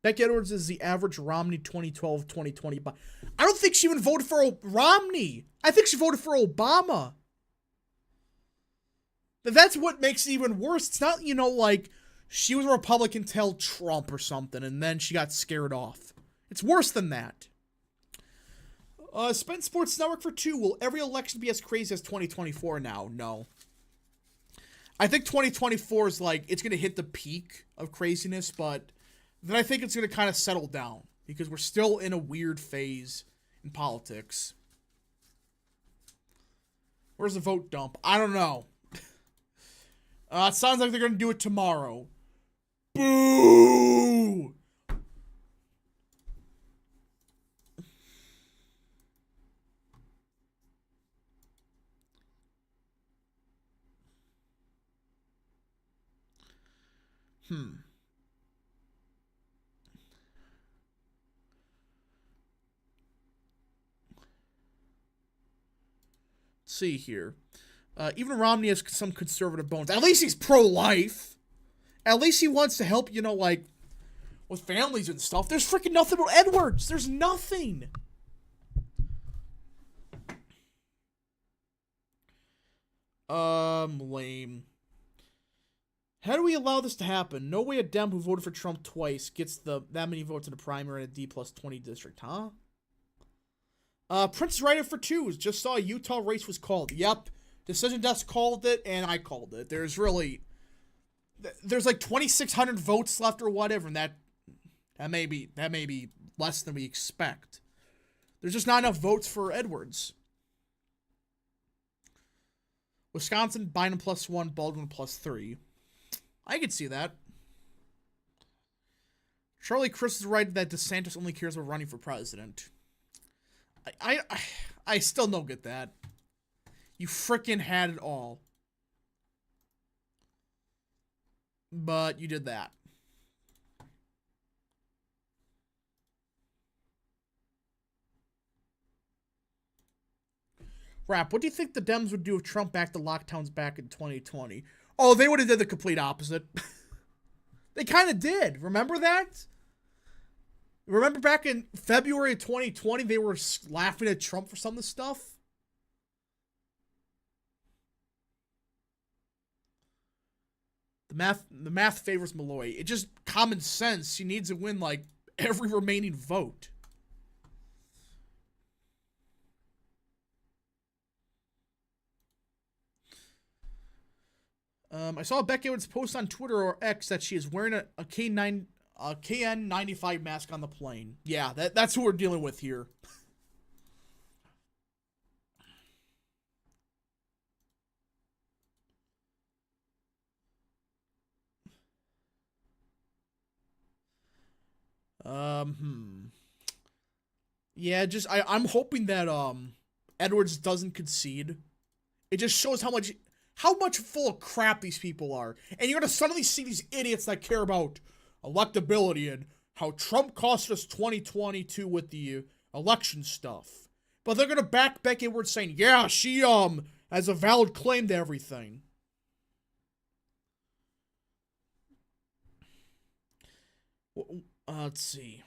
Becky Edwards is the average Romney 2012-2020. I don't think she even voted for Romney. I think she voted for Obama. But that's what makes it even worse. It's not, like she was a Republican till Trump or something, and then she got scared off. It's worse than that. Spent Sports Network for 2. Will every election be as crazy as 2024 now? No. I think 2024 is it's going to hit the peak of craziness, but then I think it's going to kind of settle down because we're still in a weird phase in politics. Where's the vote dump? I don't know. It sounds like they're going to do it tomorrow. Boo! Let's see here. Even Romney has some conservative bones. At least he's pro-life. At least he wants to help, with families and stuff. There's freaking nothing about Edwards. There's nothing. Lame. How do we allow this to happen? No way a Dem who voted for Trump twice gets that many votes in a primary in a D+20 district, huh? Princess Writer for 2 just saw a Utah race was called. Yep. Decision Desk called it, and I called it. There's like 2,600 votes left or whatever, and that may be less than we expect. There's just not enough votes for Edwards. Wisconsin, Biden +1, Baldwin +3. I could see that. Charlie Crist is right that DeSantis only cares about running for president. I still don't get that. You frickin' had it all. But you did that. Rap, what do you think the Dems would do if Trump backed the lockdowns back in 2020? Oh, they would have did the complete opposite. They kind of did. Remember that? Remember back in February of 2020, they were laughing at Trump for some of the stuff? The math favors Malloy. It's just common sense. She needs to win, every remaining vote. I saw Becky Edwards post on Twitter or X that she is wearing a KN95 mask on the plane. Yeah, that's who we're dealing with here. Yeah, I'm hoping that Edwards doesn't concede. It just shows how much full of crap these people are. And you're gonna suddenly see these idiots that care about electability and how Trump cost us 2022 with the election stuff. But they're gonna back Becky Edwards saying, yeah, she has a valid claim to everything. Let's see.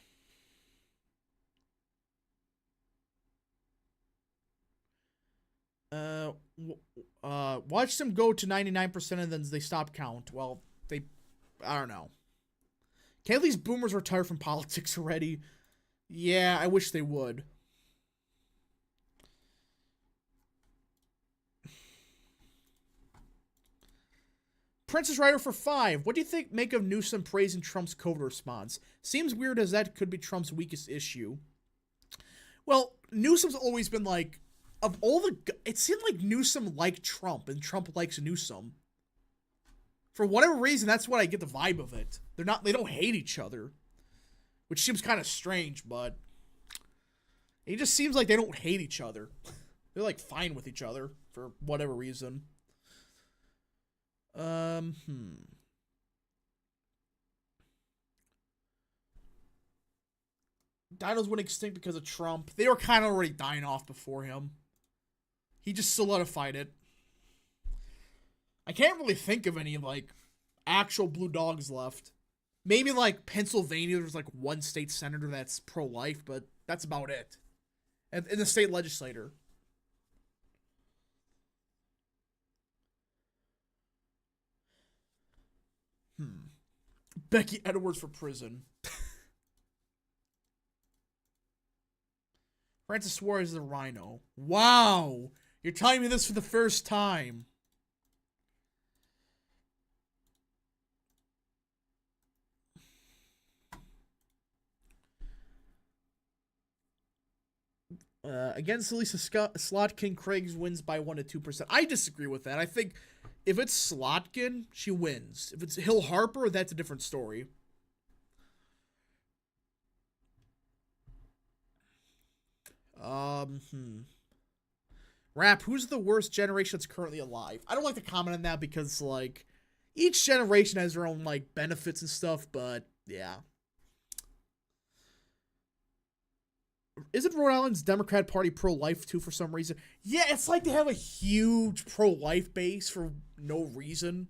Watch them go to 99% and then they stop count. Well, I don't know. Can't these boomers retire from politics already? Yeah, I wish they would. Princess Writer for 5. What do you make of Newsom praising Trump's COVID response? Seems weird as that could be Trump's weakest issue. Well, Newsom's always been of all it seemed like Newsom liked Trump and Trump likes Newsom. For whatever reason, that's what I get the vibe of it. They don't hate each other, which seems kind of strange, but it just seems like they don't hate each other. They're like fine with each other for whatever reason. Dinos went extinct because of Trump. They were kind of already dying off before him. He just solidified it. I can't really think of any, like, actual blue dogs left. Maybe, like, Pennsylvania, there's, like, one state senator that's pro-life, but that's about it. And in the state legislature. Becky Edwards for prison. Francis Suarez is a rhino. Wow! You're telling me this for the first time. Against Lisa Slotkin, Craigs wins by 1 to 2%. I disagree with that. I think if it's Slotkin, she wins. If it's Hill Harper, that's a different story. Rap, who's the worst generation that's currently alive? I don't like to comment on that because, like, each generation has their own, like, benefits and stuff, but, yeah. Isn't Rhode Island's Democrat Party pro-life too for some reason? Yeah, it's like they have a huge pro-life base for no reason.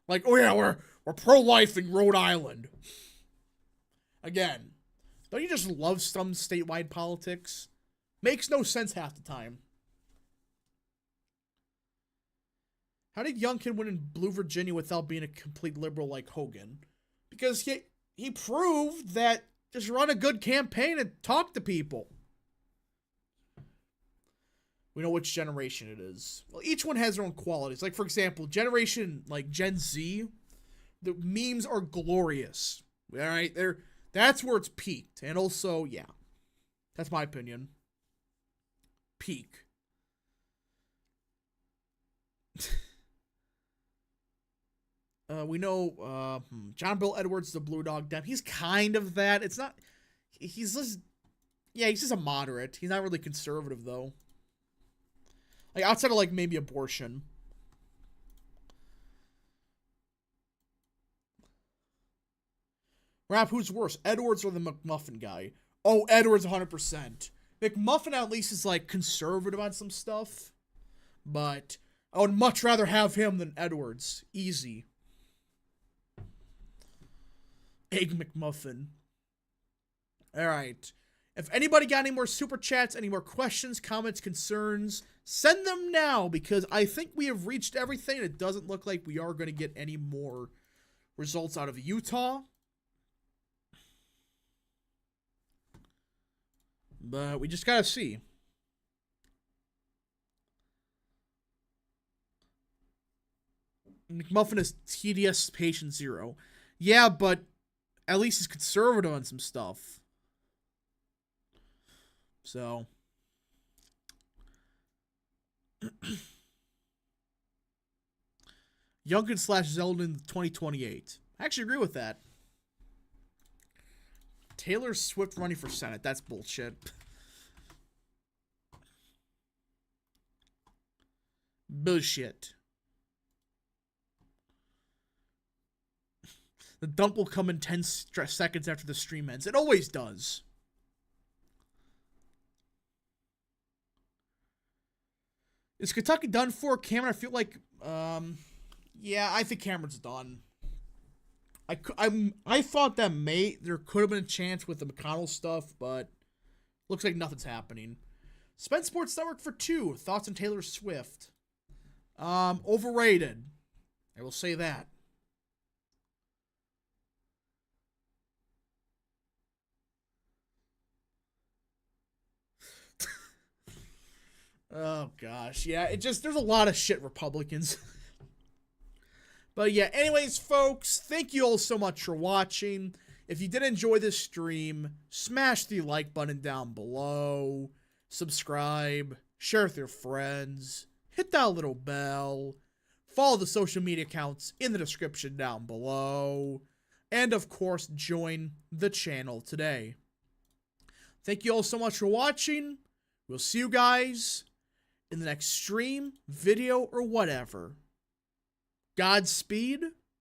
Like, oh yeah, we're pro-life in Rhode Island. Again, don't you just love some statewide politics? Makes no sense half the time. How did Youngkin win in Blue Virginia without being a complete liberal like Hogan? Because he proved that just run a good campaign and talk to people. We know which generation it is. Well, each one has their own qualities. Like, for example, generation, like, Gen Z, the memes are glorious. All right? That's where it's peaked. And also, yeah. That's my opinion. Peak. We know John Bill Edwards, the Blue Dog Dem. He's kind of that. It's not. He's just. Yeah, he's just a moderate. He's not really conservative, though. Like, outside of, like, maybe abortion. Rap, who's worse, Edwards or the McMuffin guy? Oh, Edwards 100%. McMuffin at least is, like, conservative on some stuff. But I would much rather have him than Edwards. Easy. Egg McMuffin. Alright. If anybody got any more super chats, any more questions, comments, concerns, send them now because I think we have reached everything. It doesn't look like we are going to get any more results out of Utah. But we just got to see. McMuffin is TDS patient 0. Yeah, but at least he's conservative on some stuff. So. Youngkin / Zeldin 2028. I actually agree with that. Taylor Swift running for Senate. That's bullshit. Bullshit. The dump will come in 10 seconds after the stream ends. It always does. Is Kentucky done for? Cameron, I feel like, yeah, I think Cameron's done. I thought that there could have been a chance with the McConnell stuff, but looks like nothing's happening. Spence Sports Network for 2. Thoughts on Taylor Swift? Overrated. I will say that. Oh, gosh. Yeah, there's a lot of shit Republicans. But yeah, anyways, folks, thank you all so much for watching. If you did enjoy this stream, smash the like button down below. Subscribe. Share with your friends. Hit that little bell. Follow the social media accounts in the description down below. And, of course, join the channel today. Thank you all so much for watching. We'll see you guys in the next stream, video, or whatever. Godspeed.